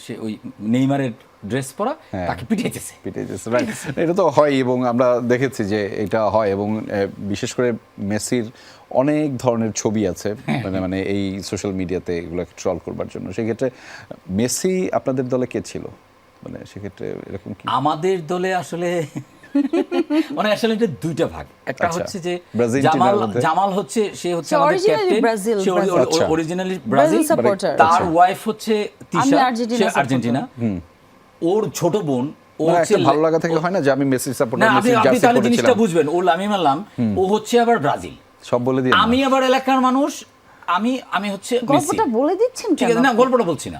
সে ওই নেইমারের ড্রেস পরা তাকে পিটাইতেছে। রাইট, এটা তো হয় এবং আমরা দেখেছি যে এটা হয়, এবং বিশেষ করে মেসির অনেক ধরনের ছবি আছে মানে এই সোশ্যাল মিডিয়াতে এগুলোকে ট্রল করবার জন্য। সেক্ষেত্রে মেসি আপনাদের দলে কে ছিল, মানে সেক্ষেত্রে এরকম কি? আমাদের দলে আসলে মানে আসলে এটা দুইটা ভাগ, একটা হচ্ছে যে জামাল হচ্ছে সে হচ্ছে আমাদের ক্যাপ্টেন, সে অরিজিনালি ব্রাজিল সাপোর্টার, তার ওয়াইফ হচ্ছে তিশা, সে আর্জেন্টিনা। ওর ছোট বোন ও হচ্ছে ভালো লাগা থেকে হয় না যে আমি মেসি সাপোর্টার, না আপনি তাহলে জিনিসটা বুঝবেন, ও লামিন ইয়ামাল ও হচ্ছে আবার ব্রাজিল, সব বলে দিই আমি আবার এলাকার মানুষ, আমি হচ্ছে মেসি। গল্পটা বলে দিচ্ছেন ঠিক আছে, না গল্পটা বলছি না।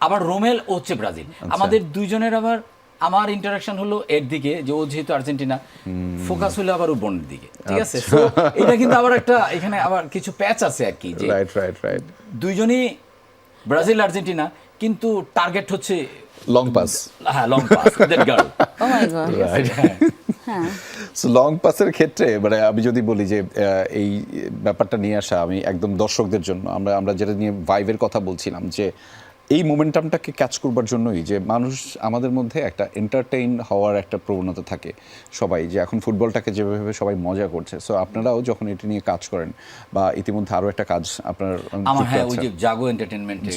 আবার রোমেল ও হচ্ছে ব্রাজিল। আমাদের দুইজনের আবার আমার ইন্টারাকশন হলো এর দিকে যে ও যেহেতু আর্জেন্টিনা, ফোকাস হলো আবার ও বোনের দিকে, ঠিক আছে। তো এটা কিন্তু আবার একটা এখানে আবার কিছু প্যাচ আছে আর কি, যে রাইট দুইজনই ব্রাজিল আর্জেন্টিনা, কিন্তু টার্গেট হচ্ছে লং পাস। হ্যাঁ, long pass, that girl. Oh my god. হ্যাঁ, সো লং পাসের ক্ষেত্রে মানে আমি যদি বলি যে এই ব্যাপারটা নিয়ে আসা আমি একদম দর্শকদের জন্য, আমরা যেটা নিয়ে ভাইবের কথা বলছিলাম, যে এই মোমেন্টামটাকে ক্যাচ করবার জন্যই যে মানুষ আমাদের মধ্যে একটা এন্টারটেইন হওয়ার একটা প্রবণতা থাকে সবাই, যে এখন ফুটবলটাকে যেভাবে সবাই মজা করছে। সো আপনারাও যখন এটি নিয়ে কাজ করেন বা ইতিমধ্যে আরও একটা কাজ আপনার ওই যে জাগো এন্টারটেইনমেন্টে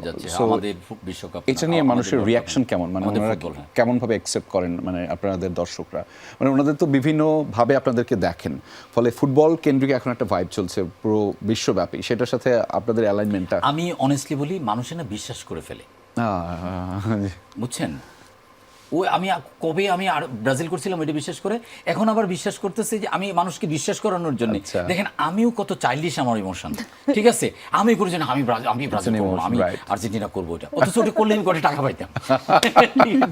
যাচ্ছে আমাদের বিশ্বকাপ, এটা নিয়ে মানুষের রিয়াকশন কেমন, মানে ওনারা কেমনভাবে অ্যাকসেপ্ট করেন, মানে আপনাদের দর্শকরা, মানে ওনাদের তো বিভিন্নভাবে আপনাদেরকে দেখেন, ফলে ফুটবল কেন্দ্রিক এখন একটা ভাইব চলছে পুরো বিশ্বব্যাপী, সেটার সাথে আপনাদের অ্যালাইনমেন্টটা আমি অনেস্টলি বলি মানুষের না বিশ্বাস করে ফেলে, বুঝছেন। আমি অনেস্টলি বলি মানুষের না বিশ্বাস করে ফেলে, যে এই যে ব্রাজিল আর্জেন্টিনা আমি কবে আমি আর ব্রাজিল করছিলাম এটা বিশ্বাস করে, এখন আবার বিশ্বাস করতেছি যে আমি মানুষকে বিশ্বাস করানোর জন্য। আচ্ছা। দেখেন আমিও কত চাইল্ডিশ আমার ইমোশন, ঠিক আছে, আমি করি যে না, আমি ব্রাজিল করবো না, আমি আর্জেন্টিনা করবো, এটা অথচ ওটা করলে আমি কত টাকা পাইতাম।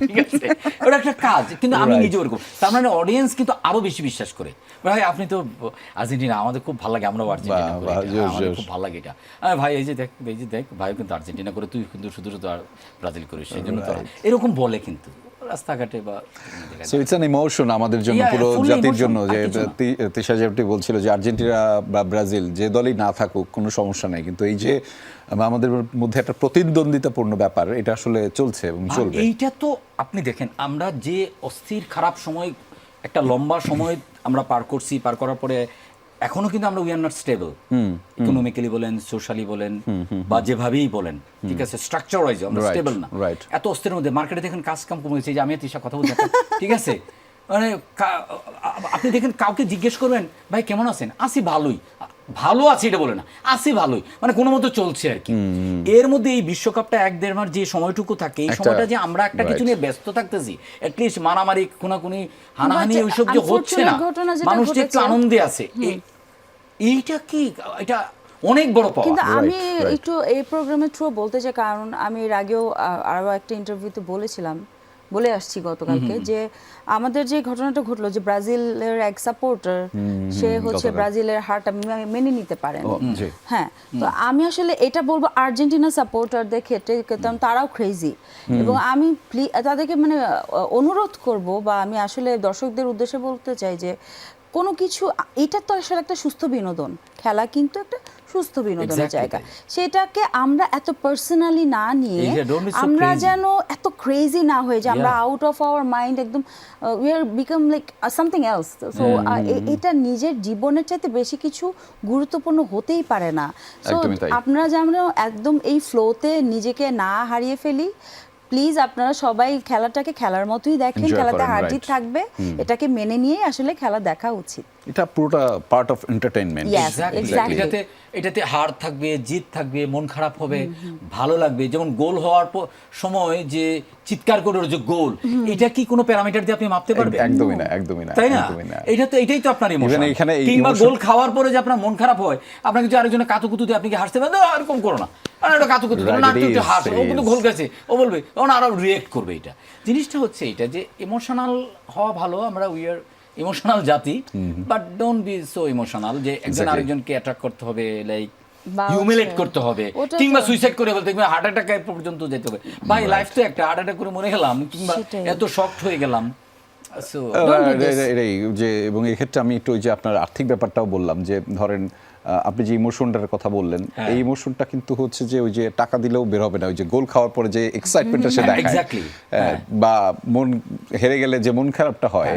ঠিক আছে, ওটা একটা কাজ, কিন্তু আমি নিজে ওরকম। তার মানে অডিয়েন্স কিন্তু আরো বেশি বিশ্বাস করে, ভাই আপনি তো আর্জেন্টিনা, আমাদের খুব ভালো লাগে, আমরাও আর্জেন্টিনা করি, আমাদের খুব ভালো লাগে এটা। ভাই এই যে দেখ ভাই কিন্তু আর্জেন্টিনা করে, তুই কিন্তু শুধু ব্রাজিল করিস, সেই জন্য তো এরকম বলে কিন্তু রাস্তাঘাটে বা। সো ইটস অ্যান ইমোশন আমাদের জন্য, পুরো জাতির জন্য, যে তিশা যেটি বলছিল যে আর্জেন্টিনা বা ব্রাজিল যে দলই না থাকুক কোনো সমস্যা নাই, কিন্তু এই যে আমাদের মধ্যে একটা প্রতিদ্বন্দ্বিতাপূর্ণ ব্যাপার, এটা আসলে চলছে এবং চলবে। এইটা তো আপনি দেখেন, আমরা যে অস্থির খারাপ সময়, একটা লম্বা সময় আমরা পার করছি, পার করার পরে এখনো কিন্তু আমরা we are not stable, economically বলেন, সোশ্যালি বলেন, বা যেভাবেই বলেন, ঠিক আছে, স্ট্রাকচার ওয়াইজ আমরা স্টেবল না। এত অস্থির মধ্যে মার্কেটে দেখেন কাজ কাম কমে গেছে, যে আমি তিশা কথা বলছি, ঠিক আছে, মানে আপনি দেখেন কাউকে জিজ্ঞেস করবেন ভাই কেমন আছেন, আসি ভালোই, ভালো আছি এটা বলে না, আসি ভালোই, মানে কোনো মতো চলছে আর কি। এর মধ্যে এই বিশ্বকাপটা 1-1.5 মাস যে সময়টুকু থাকে, এই সময়টা যে আমরা একটা কিছু নিয়ে ব্যস্ত থাকতেছি, অ্যাটলিস্ট মারামারি, খুনাখুনি, হানাহানি ওইসব যে হচ্ছে না, মানুষ যে একটু আনন্দে আছে, এইটা কি, এটা অনেক বড় পাওয়া। কিন্তু আমি একটু এই প্রোগ্রামের থ্রু বলতে চাই, কারণ আমি এর আগেও আরো একটা ইন্টারভিউতে বলে আসছি গতকালকে, যে আমাদের যে ঘটনাটা ঘটলো, যে ব্রাজিলের এক সাপোর্টার, সে হচ্ছে ব্রাজিলের হারটা মেনে নিতে পারেন। হ্যাঁ, তো আমি আসলে এটা বলবো আর্জেন্টিনা সাপোর্টারদের ক্ষেত্রে, কারণ তারাও ক্রেজি, এবং আমি তাদেরকে মানে অনুরোধ করব, বা আমি আসলে দর্শকদের উদ্দেশ্যে বলতে চাই যে কোনো কিছু, এটা তো আসলে একটা সুস্থ বিনোদন, খেলা কিন্তু একটা সুস্থ বিনোদনের জায়গা, সেটাকে আমরা এত পার্সোনালি না নিয়ে, আমরা যেন এত ক্রেজি না হয়ে যে আমরা আউট অফ আওয়ার মাইন্ড একদম we are become like something else. So এটা নিজের জীবনের চাইতে বেশি কিছু গুরুত্বপূর্ণ হতেই পারে না। সো আপনারা যেন একদম এই ফ্লোতে নিজেকে না হারিয়ে ফেলি, প্লিজ আপনারা সবাই খেলাটাকে খেলার মতোই দেখেন, খেলাতে হার জিত থাকবে, এটাকে মেনে নিয়ে আসলে খেলা দেখা উচিত। এটা পুরোটা পার্ট অফ এন্টারটেইনমেন্ট। এটাতে হার থাকবে, জিত থাকবে, মন খারাপ হবে, ভালো লাগবে। যেমন গোল হওয়ার সময় যে চিৎকার করে যে গোল, এটা কি কোনো প্যারামিটার দিয়ে আপনি মাপতে পারবেন? একদমই না, তাই না? এটাই তো আপনার ইমোশন। কিংবা গোল খাওয়ার পরে যে আপনার মন খারাপ হয়, আপনাকে যে আরেকজনের কাতুকুতু দিয়ে আপনি কি হাসতে পারেন? এরকম করো না, একটা কাতুকুতু না, একটু হাস, ও কিন্তু গোল গেছে, ও বলবে, ও না, আরো রিয়েক্ট করবে। এটা জিনিসটা হচ্ছে এটা, যে ইমোশনাল হওয়া ভালো, আমরা উই আর ইমোশনাল জাতি, but don't be so emotional যে একজন আরেকজনকে অ্যাট্রাক্ট করতে হবে, লাইক হিউমিলেট করতে হবে, কিংবা সুইসাইড করে বলতে হার্ট অ্যাটাক পর্যন্ত যেতে হবে। ভাই লাইফ তো একটা, হার্ট অ্যাটাক করে মরে গেলাম, কিংবা এত শকড হয়ে গেলাম। যে এবং এক্ষেত্রে আমি একটু ওই যে আপনার আর্থিক ব্যাপারটাও বললাম, যে ধরেন আপনি যে ইমোশনটার কথা বললেন, এই ইমোশনটা কিন্তু হচ্ছে যে ওই যে টাকা দিলেও বের হবে না, ওই যে গোল খাওয়ার পরে যে এক্সাইটমেন্টটা সে দেখায়, বা মন হেরে গেলে যে মন খারাপটা হয়,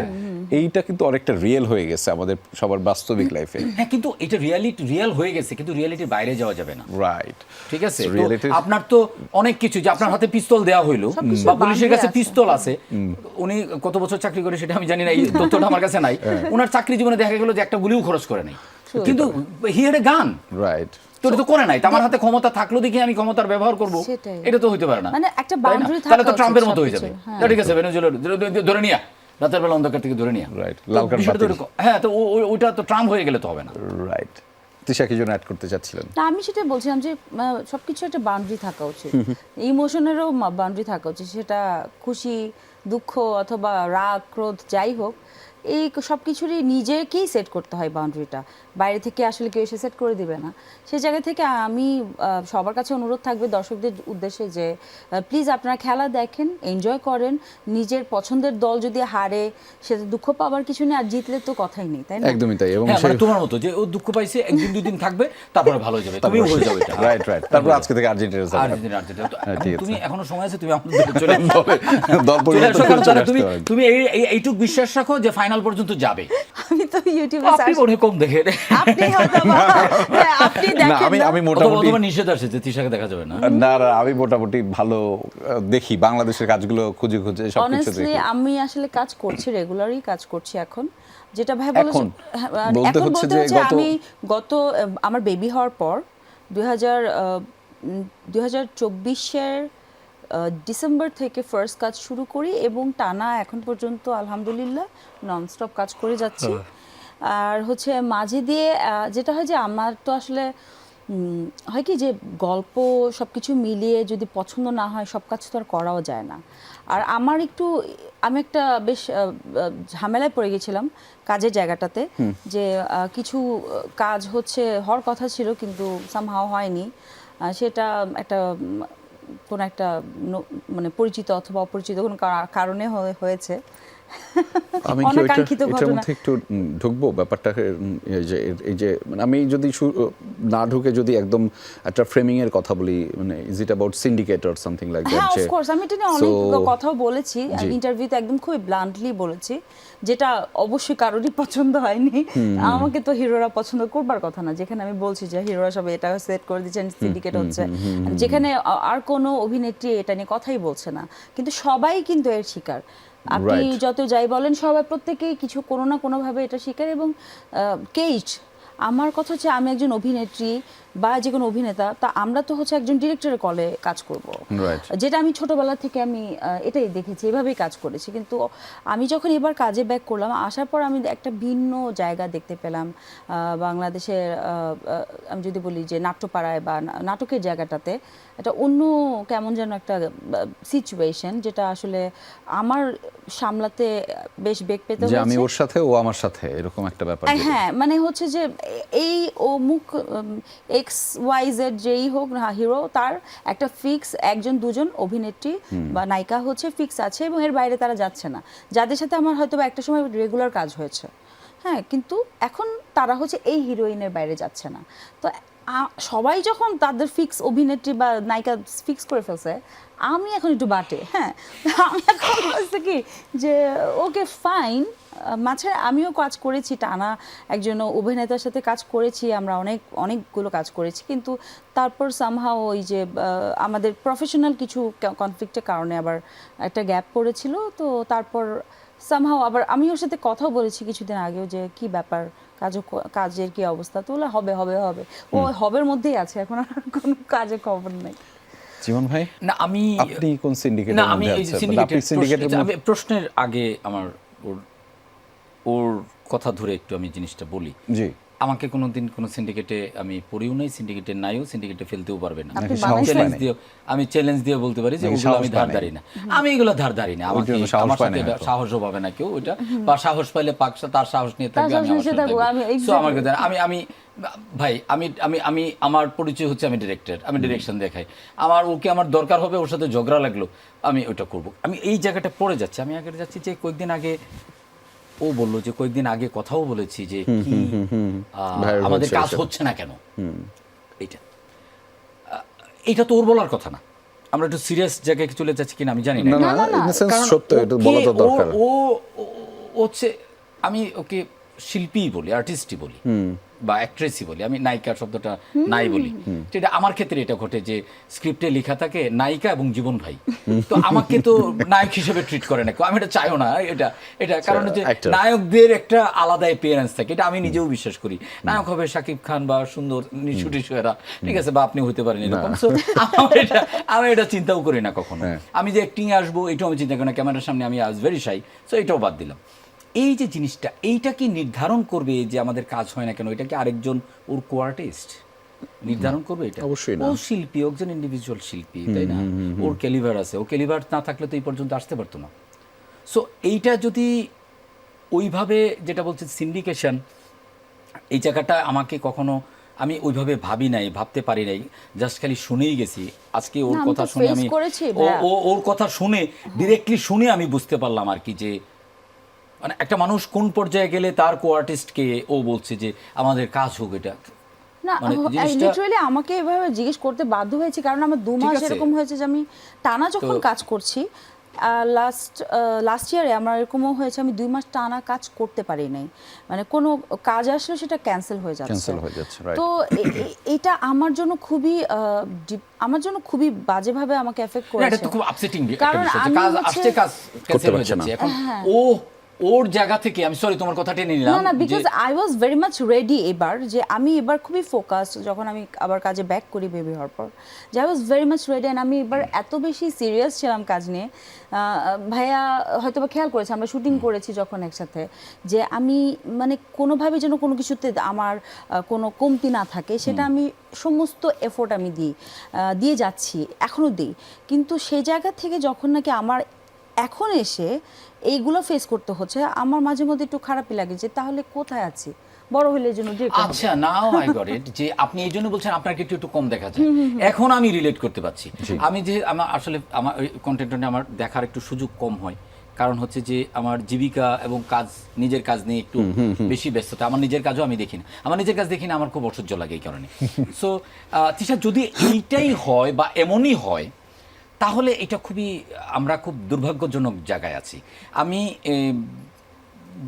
এইটা কিন্তু অনেকটা রিয়েল হয়ে গেছে আমাদের সবার বাস্তবিক লাইফে। হ্যাঁ, কিন্তু এটা রিয়েল হয়ে গেছে, কিন্তু রিয়েলিটির বাইরে যাওয়া যাবে না। রাইট, ঠিক আছে। আপনার তো অনেক কিছু, যে আপনার হাতে পিস্তল দেওয়া হইলো, বা পুলিশের কাছে পিস্তল আছে, উনি কত বছর চাকরি করে সেটা আমি জানি না, এই তথ্যটা আমার কাছে নাই। ওনার চাকরি জীবনে দেখা গেল যে একটা গুলিও খরচ করে নাই, কিন্তু হি হ্যাড এ গান। রাইট, তো এটা তো করে নাই। আমার হাতে ক্ষমতা থাকলো দেখি আমি ক্ষমতার ব্যবহার করব, এটা তো হইতে পারে না। মানে একটা বাউন্ডারি থাকা, তাহলে তো ট্রাম্পের মতো হয়ে যাবে। ঠিক আছে, ভেনেজুয়েলা ধরে নিয়া, রাতের বেলা অন্ধকার থেকে ধরে নিয়া, রাইট, লাল কার্ড বাতিল। হ্যাঁ, তো ওইটা তো ট্রাম্প হয়ে গেলে তো হবে না। রাইট। তিশা কি জন্য অ্যাড করতে চাচ্ছিলেন? না, আমি সেটাই বলছিলাম যে সবকিছু একটা বাউন্ডারি থাকা উচিত, ইমোশনেরও বাউন্ডারি থাকা উচিত, সেটা খুশি, দুঃখ অথবা রাগ, ক্রোধ, যাই হোক, এই সব কিছুরই নিজেকেই সেট করতে হয় বাউন্ডারিটা, বাইরে থেকে আসলে কেউ এসে সেট করে দিবে না। সেই জায়গা থেকে আমি সবার কাছে অনুরোধ থাকবে, দর্শকদের উদ্দেশ্যে, যে প্লিজ আপনারা খেলা দেখেন, এনজয় করেন, নিজের পছন্দের দল যদি হারে সেটা দুঃখ পাওয়ার কিছু নেই, আর জিতলে তো কথাই নেই, তাই না? একদমই তাই। এবং তোমার মতো যে ও দুঃখ পাইছে, একদিন দুই দিন থাকবে, তারপরে ভালো হয়ে যাবে, তুমিও হয়ে যাবে। রাইট, তারপর আজকে থেকে আর্জেন্টিনা, তুমি এখনো সময় আছে, তুমি আমাদের চলে দল পরিবর্তন করে চলে আসতে পারবে। তুমি এইটুকু বিশ্বাস রাখো যে ফাইনাল পর্যন্ত যাবে। আমি তো ইউটিউবে আপনি মনে কম দেখে, আপনি দেখেন, আমি মোটামুটি নিষেধ আছে যে তিশাকে দেখা যাবে না। না, আমি মোটামুটি ভালো দেখি, বাংলাদেশের কাজগুলো খুঁজে সবকিছু দেখি। আমি আসলে কাজ করছি, রেগুলারই কাজ করছি এখন। যেটা ভাই এখন বলতে হচ্ছে যে আমি আমার বেবি হওয়ার পর 2024-এর ডিসেম্বর থেকে ফার্স্ট কাজ শুরু করি এবং টানা এখন পর্যন্ত আলহামদুলিল্লাহ ননস্টপ কাজ করে যাচ্ছি। আর হচ্ছে মাঝে দিয়ে যেটা হয় যে আমার তো আসলে হয় কি যে গল্প সব কিছু মিলিয়ে যদি পছন্দ না হয় সব কাজ তো আর করাও যায় না। আর আমার একটু আমি একটা বেশ ঝামেলায় পড়ে গেছিলাম কাজের জায়গাটাতে, যে কিছু কাজ হচ্ছে হওয়ার কথা ছিল কিন্তু সামহাও হয়নি। সেটা একটা কোনো একটা মানে পরিচিত অথবা অপরিচিত কোনো কারণে হয়েছে। আমি কি এটার মধ্যে একটু ঢুকবো ব্যাপারটা, এই যে মানে আমি যদি না ঢুকে যদি একদম একটা ফ্রেমিং এর কথা বলি, মানে is it about syndicate or something like that? হ্যাঁ, অফ কোর্স আমি এটা নিয়ে অনেক কথাও বলেছি ইন্টারভিউতে, একদম খুবই ব্লান্টলি বলেছি, যেটা অবশ্যই কারোরই পছন্দ হয়নি। আমাকে তো হিরোরা পছন্দ করবার কথা না, যেখানে আমি বলছি যে হিরোরা সব এটা সেট করে দিচ্ছেন, সিন্ডিকেট হচ্ছে, যেখানে আর কোনো অভিনেত্রী এটা নিয়ে কথাই বলছে না, কিন্তু সবাই কিন্তু এর শিকার। আপনি যত যাই বলেন সবাই প্রত্যেকেই কিছু কোনো না কোনোভাবে এটা শিকার। এবং কেইট আমার কথা হচ্ছে আমি একজন অভিনেত্রী বা যে কোনো অভিনেতা, তা আমরা তো হচ্ছে একজন ডিরেক্টরের কলে কাজ করব, যেটা আমি ছোটবেলা থেকে আমি এটাই দেখেছি, এভাবেই কাজ করেছি। কিন্তু আমি যখন এবার কাজে ব্যাক করলাম, আসার পর আমি একটা ভিন্ন জায়গা দেখতে পেলাম বাংলাদেশের। আমি যদি বলি যে নাট্যপাড়ায় বা নাটকের জায়গাটাতে এটা অন্য কেমন যেন একটা সিচুয়েশন, যেটা আসলে আমার সামলাতে বেশ বেগ পেতে হয়েছে। আমি ওর সাথে, ও আমার সাথে, এরকম একটা ব্যাপার। হ্যাঁ, মানে হচ্ছে যে এই অমুক XYZ যেই হোক না হিরো, তার একটা ফিক্স একজন দুজন অভিনেত্রী বা নায়িকা হচ্ছে ফিক্স আছে এবং এর বাইরে তারা যাচ্ছে না, যাদের সাথে আমার হয়তো একটা সময় রেগুলার কাজ হয়েছে। হ্যাঁ, কিন্তু এখন তারা হচ্ছে এই হিরোইনের বাইরে যাচ্ছে না। তো সবাই যখন তাদের ফিক্স অভিনেত্রী বা নায়িকা ফিক্স করে ফেলছে, আমি এখন একটু বাটে। হ্যাঁ, আমি এখন হচ্ছে কি যে ওকে ফাইন, মাঝে আমিও কাজ করেছি টানা একজন অভিনেতার সাথে কাজ করেছি, আমরা অনেকগুলো কাজ করেছি, কিন্তু তারপর সামহাও ওই যে আমাদের প্রফেশনাল কিছু কনফ্লিক্টের কারণে আবার একটা গ্যাপ পড়েছিল। তো তারপর সামহাও আবার আমি ওর সাথে কথাও বলেছি কিছুদিন আগেও যে কি ব্যাপার, কাজের কি অবস্থা, তো হবে হবে হবে, ও হবের মধ্যেই আছে, এখন আর কোনো কাজের খবর নেই। জীবন ভাই, না আপনি কোন সিন্ডিকেটের না আমি মধ্যে আছেন? আমি প্রশ্নের আগে আমার ওর কথা ধরে একটু আমি জিনিসটা বলি। জি, আমাকে কোনোদিন কোনো সিন্ডিকেটে আমি পড়িও নাই, সিন্ডিকেটের নাইও, সিন্ডিকেটে ফেলতেও পারবে না। আমি চ্যালেঞ্জ দিয়ে বলতে পারি যে ওগুলো আমি ধারধারি না, আমি এগুলো ধারধারি না, আমাকে আমার সাথে সাহসও পাবে না কেউ ওইটা, বা সাহস পাইলে পাকসা তার সাহস নিয়ে থাকবে, আমার কাছে আমি ভাই আমি আমার পরিচয় হচ্ছে আমি ডিরেক্টর, আমি ডিরেকশন দেখাই, ওকে আমার দরকার হবে, ওর সাথে ঝগড়া লাগলো আমি ওটা করব। আমি এই জায়গাটা পড়ে যাচ্ছি। আমি আগে যাচ্ছি যে কয়েকদিন আগে ও বললো যে কয়েকদিন আগে কথাও বলেছি যে কি আমাদের কাজ হচ্ছে না কেন, এইটা তো ওর বলার কথা না। আমরা একটু সিরিয়াস জায়গায় চলে যাচ্ছি কিনা আমি জানি না, ও হচ্ছে, আমি ওকে শিল্পী বলি, আর্টিস্টই বলি বা অ্যাক্ট্রেসই বলি, আমি নায়িকা শব্দটা নাই বলি। এটা আমার ক্ষেত্রে এটা ঘটে যে স্ক্রিপ্টে লেখা থাকে নায়িকা এবং জীবন ভাই, তো আমাকে তো নায়ক হিসেবে ট্রিট করে না কেউ, আমি এটা চাইও না। এটা কারণ হচ্ছে নায়কদের একটা আলাদা অ্যাপিয়ারেন্স থাকে, এটা আমি নিজেও বিশ্বাস করি। নায়ক হবে শাকিব খান বা সুন্দর নিশুটি এরা, ঠিক আছে, বা আপনি হইতে পারেন এরকম। আমি এটা চিন্তাও করি না কখনো। আমি যে অ্যাক্টিং আসবো এটাও আমি চিন্তা করি না, ক্যামেরার সামনে আমি আজ ভেরি শাই, সো এটাও বাদ দিলাম। এই যে জিনিসটা, এইটা কি নির্ধারণ করবে যে আমাদের কাজ হয় না কেন? এটা কি আরেকজন ওর কোয়ার্টিস্ট নির্ধারণ করবে? এটা অবশ্যই না। ও শিল্পী, একজন ইন্ডিভিজুয়াল শিল্পী, তাই না? ওর ক্যালিভার আছে, ও ক্যালিভার না থাকলে তো এই পর্যন্ত আসতে পারতো না। সো এইটা যদি ওইভাবে যেটা বলছে সিন্ডিকেশন, এই জায়গাটা আমাকে কখনো আমি ওইভাবে ভাবি নাই, ভাবতে পারি নাই, জাস্ট খালি শুনেই গেছি। আজকে ওর কথা শুনে আমি ওর কথা শুনে ডিরেক্টলি শুনে আমি বুঝতে পারলাম আর কি, যে মানে একটা মানুষ কোন পর্যায়ে গেলে তার কোয়ার্টিস্টকে ও বলছে যে আমাদের কাজ হোক। এটা না, লিটারালি আমাকে এভাবে জিজ্ঞেস করতে বাধ্য হয়েছে, কারণ আমার 2 মাস এরকম হয়েছে যে আমি টানা যখন কাজ করছি, লাস্ট ইয়ারে আমার এরকমও হয়েছে আমি 2 মাস টানা কাজ করতে পারি নাই, মানে কোনো কাজ আসলে সেটা ক্যান্সেল হয়ে যাচ্ছে। তো এটা আমার জন্য খুবই বাজেভাবে আমাকে এফেক্ট করেছে। এটা তো খুব আপসেটিং, কারণ কাজ আসছে, কাজ ক্যান্সেল হয়ে যাচ্ছে। এখন ওর জায়গা থেকে আমি সরি তোমার কথা টেনে নিলাম না because I was very much ready এবার, যে আমি এবার খুবই ফোকাসড যখন আমি আবার কাজে ব্যাক করি বেবি হওয়ার পর, যে I was very much ready and আমি এবার এত বেশি সিরিয়াস ছিলাম কাজ নিয়ে। ভাইয়া হয়তো বা খেয়াল করেছে, আমরা শুটিং করেছি যখন একসাথে, যে আমি মানে কোনোভাবে যেন কোনো কিছুতে আমার কোনো কমতি না থাকে, সেটা আমি সমস্ত এফোর্ট আমি দিয়ে যাচ্ছি, এখনও দিই। কিন্তু সেই জায়গা থেকে যখন নাকি আমার এখন এসে এইগুলো ফেস করতে হচ্ছে, আমার মাঝে মধ্যে একটু খারাপই লাগে যে তাহলে কোথায় আছি, বড় হলে জন্য। আচ্ছা, নাও আই গট ইট, যে আপনি এই জন্য বলছেন আপনার একটু একটু কম দেখা যায়। এখন আমি রিলেট করতে পারছি। আমি যে আমার আসলে আমার কন্টেন্টে আমার দেখার একটু সুযোগ কম হয়, কারণ হচ্ছে যে আমার জীবিকা এবং কাজ, নিজের কাজ নিয়ে একটু বেশি ব্যস্ততা। আমার নিজের কাজও আমি দেখি না, আমার নিজের কাজ দেখি না, আমার খুব অসহ্য লাগে এই কারণে। সো তিশা, যদি এইটাই হয় বা এমনই হয়, তাহলে এটা খুবই, আমরা খুব দুর্ভাগ্যজনক জায়গায় আছি। আমি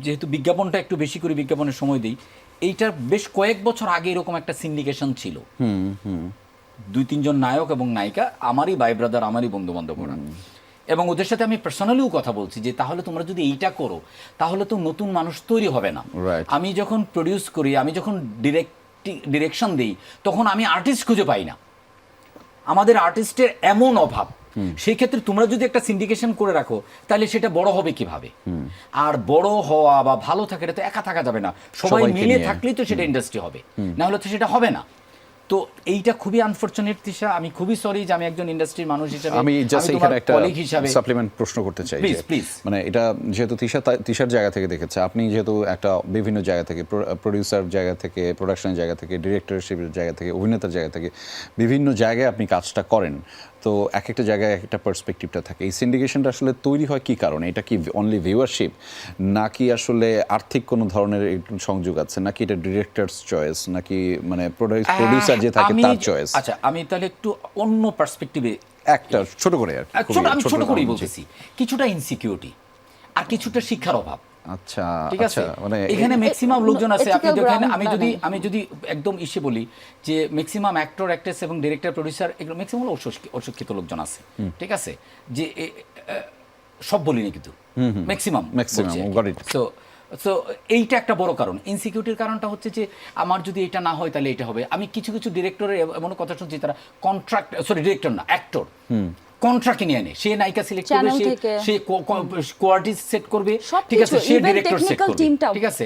যেহেতু বিজ্ঞাপনটা একটু বেশি করে বিজ্ঞাপনের সময় দিই, এইটার বেশ কয়েক বছর আগে এরকম একটা সিন্ডিকেশন ছিল, 2-3 জন নায়ক এবং নায়িকা, আমারই ভাই ব্রাদার, আমারই বন্ধু বান্ধবরা, এবং ওদের সাথে আমি পার্সোনালিও কথা বলছি যে তাহলে তোমরা যদি এইটা করো তাহলে তো নতুন মানুষ তৈরি হবে না। আমি যখন প্রডিউস করি, আমি যখন ডিরেকশন দিই, তখন আমি আর্টিস্ট খুঁজে পাই না, আমাদের আর্টিস্টের এমন অভাব। সেই ক্ষেত্রে তোমরা যদি একটা সিন্ডিকেশন করে রাখো, তাহলে সেটা বড় হবে কিভাবে? আর বড় হওয়া বা ভালো থাকা, এটা তো একা থাকা যাবে না, সবাই মিলে থাকলেই তো সেটা ইন্ডাস্ট্রি হবে, না হলে তো সেটা হবে না। তো এইটা খুবই আনফরচুনেট তিশা, আমি খুবই সরি যে আমি একজন ইন্ডাস্ট্রির মানুষ হিসেবে, আমি জাস্ট এখানে একটা সাপ্লিমেন্ট প্রশ্ন করতে চাই। প্লিজ। মানে এটা যেহেতু তিশার জায়গা থেকে দেখেছে, আপনি যেহেতু একটা বিভিন্ন জায়গা থেকে, প্রোডিউসার জায়গা থেকে, প্রোডাকশনের জায়গা থেকে, ডিরেক্টরশিপের জায়গা থেকে, অভিনেতার জায়গা থেকে, বিভিন্ন জায়গায় আপনি কাজটা করেন, তো এক একটা জায়গায় এক একটা পার্সপেক্টিভটা থাকে। এই সিন্ডিকেশনটা আসলে তৈরি হয় কি কারণে? এটা কি অনলি ভিউয়ারশিপ, নাকি আসলে আর্থিক কোনো ধরনের সংযোগ আছে, নাকি এটা ডিরেক্টরস চয়েস, নাকি মানে প্রোডিউসার যে থাকে তার চয়েস? আচ্ছা, আমি তাহলে একটু অন্য পার্সপেক্টিভে একটা ছোট করে আর কি, আমি ছোট করেই বলতেছি। কিছুটা ইনসিকিউরিটি আর কিছুটা শিক্ষার অভাব। আচ্ছা, ঠিক আছে, মানে এখানে ম্যাক্সিমাম লোকজন আছে। আপনি দেখেন, আমি যদি একদম ইসে বলি যে ম্যাক্সিমাম অ্যাক্টর, অ্যাক্ট্রেস এবং ডিরেক্টর, প্রডিউসার, এগুলো ম্যাক্সিমাম অশিক্ষিত লোকজন আছে। ঠিক আছে, যে সব বলিনি কিন্তু ম্যাক্সিমাম। সো এইটা একটা বড় কারণ। ইনসিকিউরিটির কারণটা হচ্ছে যে আমার যদি এটা না হয় তাহলে এটা হবে। আমি কিছু ডিরেক্টরের এমন কথা শুনছি, তারা কন্ট্রাক্ট, ডিরেক্টর না, অ্যাক্টর কন্ট্রাক্ট নিয়ে আনে, সে নায়িকা সিলেক্ট করবে, সে কোয়ালিটি সেট করবে, ঠিক আছে, সে ডিরেক্টর সেট করবে, ঠিক আছে।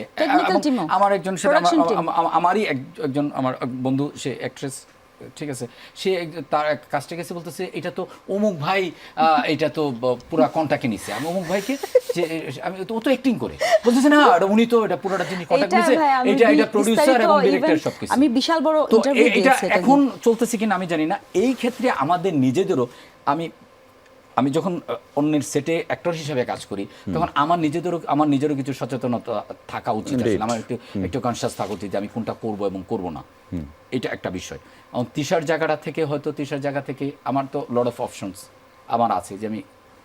আমার একজন, আমারই একজন আমার বন্ধু, সে অ্যাক্ট্রেস, ঠিক আছে, সে তার কাজটা গেছে, বলতেছে এটা তো অমুক ভাই, এটা তো পুরা কন্ট্রাক্ট নিছে। আমি অমুক ভাইকে, যে আমি তো, ও তো অ্যাক্টিং করে, বলতেছে না উনি তো এটা পুরোটা যিনি কন্ট্রাক্ট নিছে, এটা প্রোডিউসার এবং ডিরেক্টর সবকিছু। আমি বিশাল বড় ইন্টারভিউ দিয়েছি, এটা এখন চলতেছে কিনা আমি জানি না। এই ক্ষেত্রে আমাদের নিজেদেরও, আমি যখন অন্যের সেটে অ্যাক্টর হিসেবে কাজ করি, তখন আমার নিজেরও কিছু সচেতনতা থাকা উচিত, আমার একটু কনসিয়াস থাকা উচিত যে আমি কোনটা করব এবং করব না। এটা একটা বিষয়। তিশার জায়গাটা থেকে, হয়তো তিশার জায়গা থেকে আমার তো লট অফ অপশনস আমার আছে, যে আমি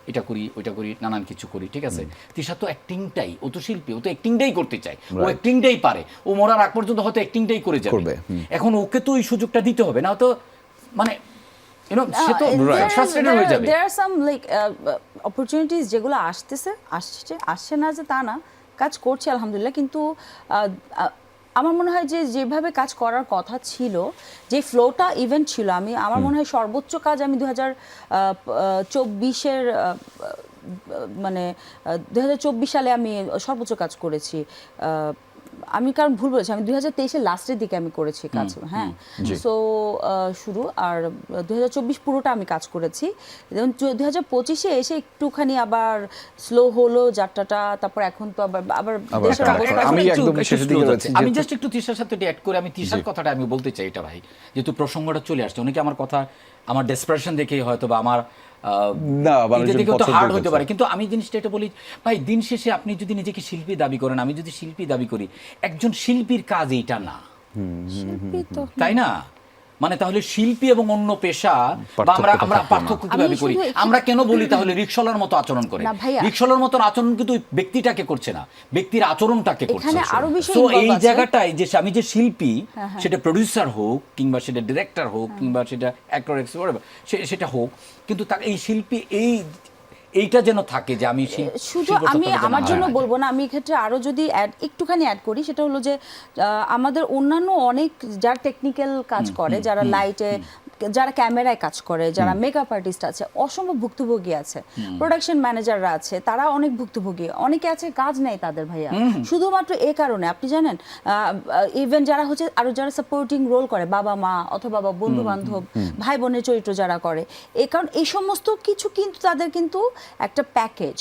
এটা করি, ওইটা করি, নানান কিছু করি, ঠিক আছে। তিশা তো অ্যাক্টিংটাই, ও তো শিল্পী, ও তো অ্যাক্টিংটাই করতে চায়, ও অ্যাক্টিংটাই পারে, ও মরার আগ পর্যন্ত হয়তো অ্যাক্টিংটাই করে যাবে। এখন ওকে তো এই সুযোগটা দিতে হবে, না তো মানে there are some like opportunities যেগুলো আসছে না যে তা না, কাজ করছি আলহামদুলিল্লাহ, কিন্তু আমার মনে হয় যে যেভাবে কাজ করার কথা ছিল, যে ফ্লোটা ইভেন্ট ছিল, আমার মনে হয় সর্বোচ্চ কাজ আমি 2024-এর মানে 2024 সালে আমি সর্বোচ্চ কাজ করেছি। আমি কারণ ভুল বলেছি, আমি 2023-এর লাস্টের দিকে আমি করেছি কাজ, হ্যাঁ। সো শুরু, আর 2024 পুরোটা আমি কাজ করেছি। 2025-এ এসে একটুখানি আবার স্লো হলো যাত্রাটা, তারপর এখন তো আবার আমি জাস্ট একটু তিশার সাথে অ্যাড করে, আমি তিশার কথাটা আমি বলতে চাই এটা ভাই, যেহেতু প্রসঙ্গটা চলে আসছে, অনেকে আমার কথা, আমার ডেসপারেশন দেখে হয়তো বা আমার হার্ড হতে পারে, কিন্তু আমি জিনিসটা এটা বলি ভাই, দিন শেষে আপনি যদি নিজেকে শিল্পী দাবি করেন, আমি যদি শিল্পী দাবি করি, একজন শিল্পীর কাজ এইটা না, তাই না? মানে তাহলে শিল্পী এবং অন্য পেশা বা আমরা পার্থক্য কিভাবে করি? আমরা কেন বলি তাহলে রিকশলার মতো আচরণ করে? রিকশলার মতো আচরণ কিন্তু ব্যক্তিটাকে করছে না, ব্যক্তির আচরণটাকে করছে। তো এই জায়গাটায় যে আমি যে শিল্পী, সেটা প্রোডিউসার হোক, কিংবা সেটা ডিরেক্টর হোক, কিংবা সেটা অ্যাক্টর, সেটা হোক, কিন্তু এই শিল্পী এইটা যেন থাকে যে আমি শুধু আমি আমার জন্য বলবো না, আমি এক্ষেত্রে আরো যদি একটুখানি অ্যাড করি, সেটা হলো যে আমাদের অন্যান্য অনেক যারা টেকনিক্যাল কাজ করে, যারা লাইটে, যারা ক্যামেরায় কাজ করে, যারা মেকআপ আর্টিস্ট আছে, অসম্ভব ভুক্তভোগী আছে, প্রোডাকশন ম্যানেজাররা আছে, তারা অনেক ভুক্তভোগী, অনেকে আছে কাজ নেই তাদের ভাইয়া, শুধুমাত্র এই কারণে। আপনি জানেন ইভেন যারা হচ্ছে আরো যারা সাপোর্টিং রোল করে, বাবা মা অথবা বন্ধু বান্ধব, ভাই বোনের চরিত্র যারা করে, এই কারণ এই সমস্ত কিছু কিন্তু তাদের কিন্তু একটা প্যাকেজ।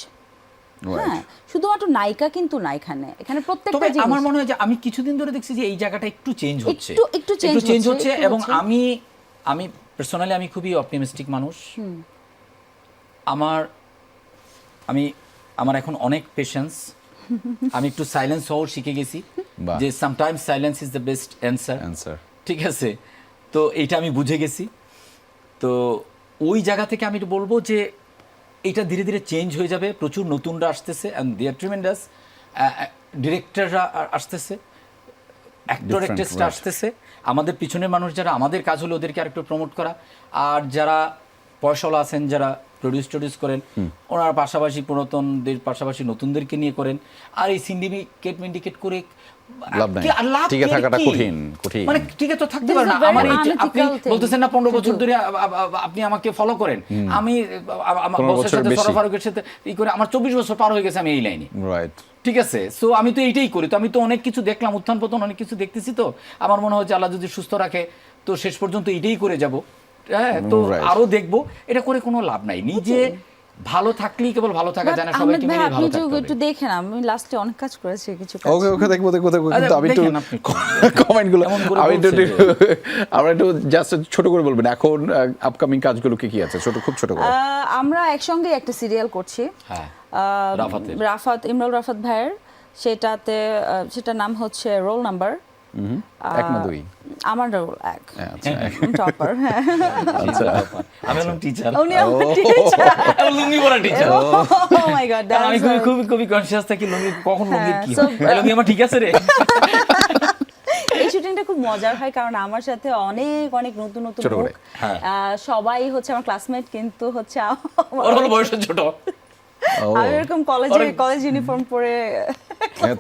হ্যাঁ, শুধুমাত্র নায়িকা কিন্তু না, এখানে প্রত্যেকটা জিনিস। আমার মনে হয় যে আমি কিছুদিন ধরে দেখছি যে এই জায়গাটা একটু চেঞ্জ হচ্ছে, একটু চেঞ্জ হচ্ছে, এবং আমি পার্সোনালি আমি খুবই অপটিমিস্টিক মানুষ। আমার এখন অনেক পেশেন্স, আমি একটু সাইলেন্স হওয়ার শিখে গেছি, যে sometimes silence is the best answer. ঠিক আছে, তো এইটা আমি বুঝে গেছি। তো ওই জায়গা থেকে আমি বলবো যে এটা ধীরে ধীরে চেঞ্জ হয়ে যাবে, প্রচুর নতুনরা আসতেছে, অ্যান্ড দে আর ট্রিমেন্ডাস, ডিরেক্টররা আসতেছে, অ্যাক্টর অ্যাক্ট্রেসরা আসতেছে। আমাদের পিছনের মানুষ যারা, আমাদের কাজ হলো ওদেরকে আরেকটু প্রমোট করা, আর যারা পয়সাওয়ালা আছেন, যারা প্রডিউস করেন, ওনার পাশাপাশি পুরাতনদের পাশাপাশি নতুনদেরকে নিয়ে করেন। আর এই সিন্ডিকেট করে টিকে থাকাটা কঠিন, মানে টিকে তো থাকতে পারে না। আমার আপনি বলতেছেন না 15 বছর ধরে আপনি আমাকে ফলো করেন, আমি আমার বসের সাথে সরফ ফারুকের সাথে করে আমার 24 বছর পার হয়ে গেছে আমি এই লাইনে, রাইট? ঠিক আছে, সো আমি তো এইটাই করি, তো আমি তো অনেক কিছু দেখলাম, উত্থান পতন অনেক কিছু দেখতেছি। তো আমার মনে হয় যে আল্লাহ যদি সুস্থ রাখে তো শেষ পর্যন্ত এইটাই করে যাব। হ্যাঁ, তো আরো দেখবো, এটা করে কোনো লাভ নাই। নিজে ভালো থাকলেই কেবল ভালো থাকা যায় না, সবাইকে মিলে ভালো থাকতে হবে। একটু দেখেন, আমি লাস্টে অনেক কাজ করেছি, কিছু কাজ। ওকে দেখবো, কিন্তু আমি একটু কমেন্টগুলো আমরা একটু জাস্ট ছোট করে বলবেন, এখন আপকামিং কাজগুলো কি আছে, খুব ছোট করে। আমরা একসঙ্গে একটা সিরিয়াল করছি, হ্যাঁ, ইমরান রাফাত ভাইয়ের, সেটার নাম হচ্ছে রোল নাম্বার 1 না 2? আমার রোল 1, টপার। আচ্ছা, আমি হলাম টিচার, উনি আমার টিচার, লুঙ্গি পরা টিচার। ও মাই গড, আমি খুবই কনসিয়াস থাকি লুঙ্গি কখন লুঙ্গি কি হয়, লুঙ্গি আমার ঠিক আছে রে। এই শুটিংটা খুব মজার হয়, কারণ আমার সাথে অনেক নতুন লোক, সবাই হচ্ছে আমার ক্লাসমেট, কিন্তু হচ্ছে ওর বয়সে ছোট। আমি এরকম কলেজ ইউনিফর্ম পরে,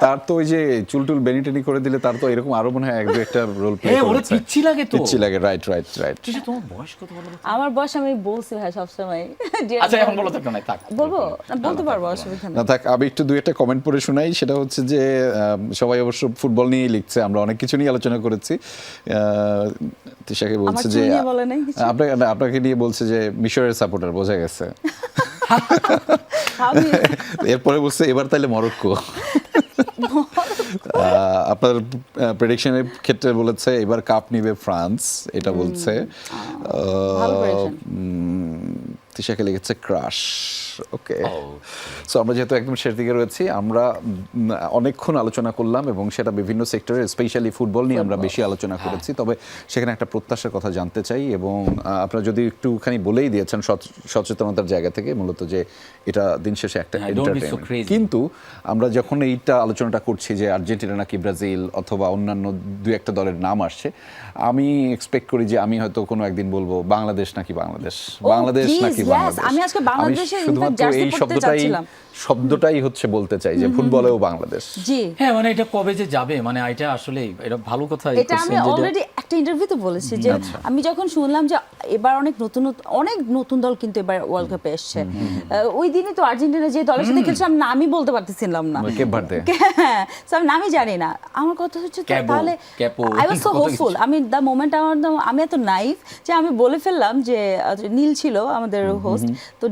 তার তো ওই যে চুলটুল বেনিটেনি করে দিলে তার তো এরকম আরো মনে হয় একটা রোল প্লে করে। ওরে পিচ্চি লাগে, রাইট। তোমার বয়স কত বলো? আমার বয়স আমি বলছি ভাই সব সময়। আচ্ছা, এখন বলো, থাক না, থাক বলবো, বলতে পারবো, অসুবিধা নেই। না থাক, আমি একটু দুই একটা কমেন্ট পড়ে শোনাই। সেটা হচ্ছে যে সবাই অবশ্য ফুটবল নিয়ে লিখছে, আমরা অনেক কিছু নিয়ে আলোচনা করেছি। তিশাকে বলছে যে আপনাকে নিয়ে বলছে যে মিশরের সাপোর্টার, বোঝা গেছে। এরপরে বলছে এবার তাইলে মরক্কো। আপনার প্রেডিকশনের ক্ষেত্রে বলেছে এবার কাপ নিবে ফ্রান্স, এটা বলছে। তিশাকে লিখেছে ক্রাশ। ওকে, সো আমরা যেহেতু একদম শেষ দিকে রয়েছি, আমরা অনেকক্ষণ আলোচনা করলাম, এবং সেটা বিভিন্ন সেক্টরে, স্পেশালি ফুটবল নিয়ে আমরা বেশি আলোচনা করেছি। তবে সেখানে একটা প্রত্যাশার কথা জানতে চাই, এবং আপনারা যদি একটুখানি বলেই দিয়েছেন সচেতনতার জায়গা থেকে, মূলত যে এটা দিন শেষে একটা এন্টারটেইনমেন্ট। কিন্তু আমরা যখন এইটা আলোচনাটা করছি যে আর্জেন্টিনা নাকি ব্রাজিল অথবা অন্যান্য 2-1টা দলের নাম আসছে, আমি এক্সপেক্ট করি যে আমি হয়তো কোনো একদিন বলবো বাংলাদেশ নাকি বাংলাদেশ। আমি আজকে বাংলাদেশের শুধুমাত্র এই শব্দটাই হচ্ছে বলতে চাই যে ফুটবলেও বাংলাদেশ। জি হ্যাঁ, মানে এটা কবে যে যাবে, মানে এটা আসলে এটা ভালো কথা। এটা আমি অলরেডি একটা ইন্টারভিউতে বলেছি যে আমি যখন শুনলাম যে এবার অনেক নতুন দল কিন্তু এবার ওয়ার্ল্ড কাপে এসছে, ওই দিনই তো আর্জেন্টিনা যে দলের সাথে খেলছে আমি নামই বলতে পারতেছিলাম না, আমি নামই জানি না। আমার কথা হচ্ছে তাহলে আই ওয়াজ সো হোপফুল। আমি দ্য মোমেন্ট আমি এত নাইভ যে আমি বলে ফেললাম যে নীল ছিল আমাদের হোস্ট, তো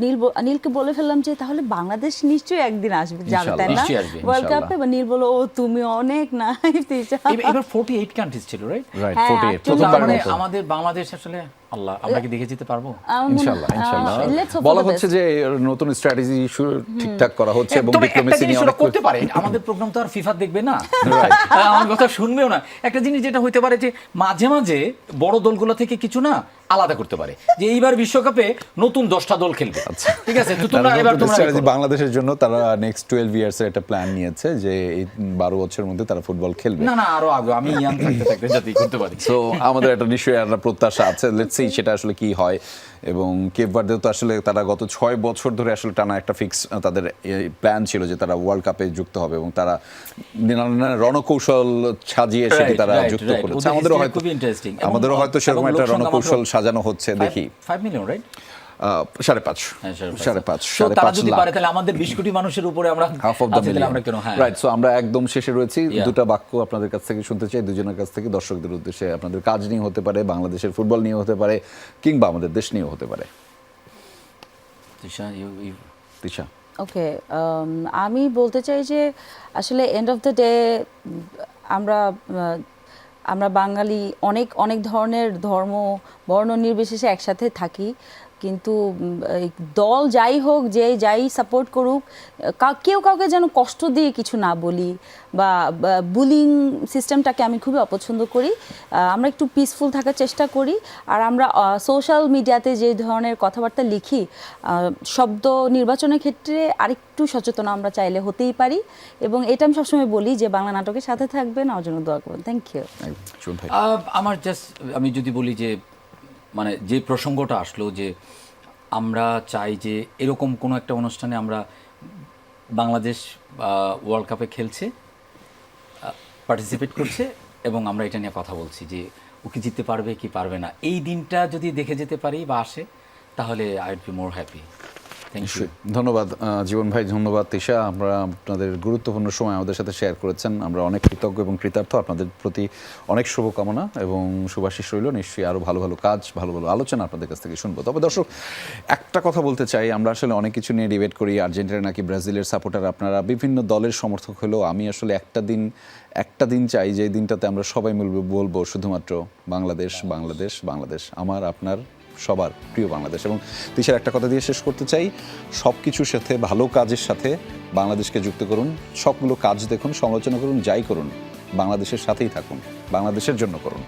নীলকে বলে ফেললাম যে তাহলে বাংলাদেশ নিশ্চয়ই একদিন আসবে, যাবে তাই না ওয়ার্ল্ড কাপে। বা নীল বলো, ও তুমি অনেক নাইভ। এবার 48 কান্ট্রিজ ছিল, রাইট? 48 মানে আমাদের বাংলাদেশ আসলে আল্লাহ আমরা কি দেখে যেতে পারবো ইনশাআল্লাহ। বলা হচ্ছে যে নতুন স্ট্র্যাটেজি ঠিকঠাক করা হচ্ছে এবং ডিপ্লোমেসি নিয়ে অনেক করতে পারে। আমাদের প্রোগ্রাম তো আর ফিফা দেখবে না, আমার কথা শুনবেও না। একটা জিনিস যেটা হইতে পারে যে মাঝে মাঝে বড় দলগুলো থেকে কিছু না আলাদা করতে পারে, যে এইবার বিশ্বকাপে নতুন 10টা দল খেলবে, ঠিক আছে, তো তোমরা এবার তোমরা বাংলাদেশের জন্য তারা নেক্সট 12 ইয়ার্স এর একটা প্ল্যান নিয়েছে যে এই 12 বছরের মধ্যে তারা ফুটবল খেলবে। না আরো আগে, আমি ইয়াং থাকতে থাকতে যাতে করতে পারি। সো আমাদের একটা নিশ্চয়ই একটা প্রত্যাশা আছে, লেটস সি সেটা আসলে কি হয়। এবং কেপ ভার্দেও তো আসলে তারা গত 6 বছর ধরে আসলে টানা একটা ফিক্স তাদের প্ল্যান ছিল যে তারা ওয়ার্ল্ড কাপে যুক্ত হবে, এবং তারা রণকৌশল সাজিয়ে সেটি তারা যুক্ত করেছে। আমাদেরও হয়তো সেরকম একটা রণকৌশল সাজানো হচ্ছে, দেখি। 5 মিলিয়ন, রাইট? 5.5 লাখ, তাহলে আমাদের 20 কোটি মানুষের উপরে আমরা রাইট। সো আমরা একদম শেষে রয়েছি। দুটো বাক্য আপনাদের কাছ থেকে শুনতে চাই, দুজনের কাছ থেকে, দর্শকদের উদ্দেশ্যে। আপনাদের কাজ নিয়ে হতে পারে, বাংলাদেশের ফুটবল নিয়ে হতে পারে, কিংবা আমাদের দেশ নিয়েও হতে পারে। তিশা, ওকে, আমি বলতে চাই যে আসলে এন্ড অফ দ্য ডে আমরা বাঙালি অনেক অনেক ধরনের ধর্ম বর্ণ নির্বিশেষে একসাথে থাকি, কিন্তু দল যাই হোক, যে যাই সাপোর্ট করুক, কেউ কাউকে যেন কষ্ট দিয়ে কিছু না বলি, বা বুলিং সিস্টেমটাকে আমি খুবই অপছন্দ করি। আমরা একটু পিসফুল থাকার চেষ্টা করি। আর আমরা সোশ্যাল মিডিয়াতে যে ধরনের কথাবার্তা লিখি, শব্দ নির্বাচনের ক্ষেত্রে আরেকটু সচেতন আমরা চাইলে হতেই পারি। এবং এটা আমি সবসময় বলি যে বাংলা নাটকের সাথে থাকবেন, আমার জন্য দোয়া করবেন। Thank you. আমার আমি যদি বলি যে মানে যে প্রসঙ্গটা আসলো, যে আমরা চাই যে এরকম কোনো একটা অনুষ্ঠানে আমরা বাংলাদেশ ওয়ার্ল্ড কাপে খেলছে, পার্টিসিপেট করছে, এবং আমরা এটা নিয়ে কথা বলছি যে ওকে জিততে পারবে কি পারবে না। এই দিনটা যদি দেখে যেতে পারি বা আসে, তাহলে I weed be more happy. ধন্যবাদ জীবন ভাই, ধন্যবাদ তিশা। আমরা আপনাদের গুরুত্বপূর্ণ সময় আমাদের সাথে শেয়ার করেছেন, আমরা অনেক কৃতজ্ঞ এবং কৃতার্থ। আপনাদের প্রতি অনেক শুভকামনা এবং শুভাশিস রইল। নিশ্চয়ই আরও ভালো ভালো কাজ, ভালো ভালো আলোচনা আপনাদের কাছ থেকে শুনবো। তবে দর্শক, একটা কথা বলতে চাই, আমরা আসলে অনেক কিছু নিয়ে ডিবেট করি, আর্জেন্টিনা নাকি ব্রাজিলের সাপোর্টার, আপনারা বিভিন্ন দলের সমর্থক হলেও আমি আসলে একটা দিন চাই যে দিনটাতে আমরা সবাই বলবো শুধুমাত্র বাংলাদেশ, বাংলাদেশ, বাংলাদেশ, আমার আপনার সবার প্রিয় বাংলাদেশ। এবং তিশার একটা কথা দিয়ে শেষ করতে চাই, সব কিছুর সাথে, ভালো কাজের সাথে বাংলাদেশকে যুক্ত করুন। সবগুলো কাজ দেখুন, সমালোচনা করুন, যাই করুন, বাংলাদেশের সাথেই থাকুন, বাংলাদেশের জন্য করুন।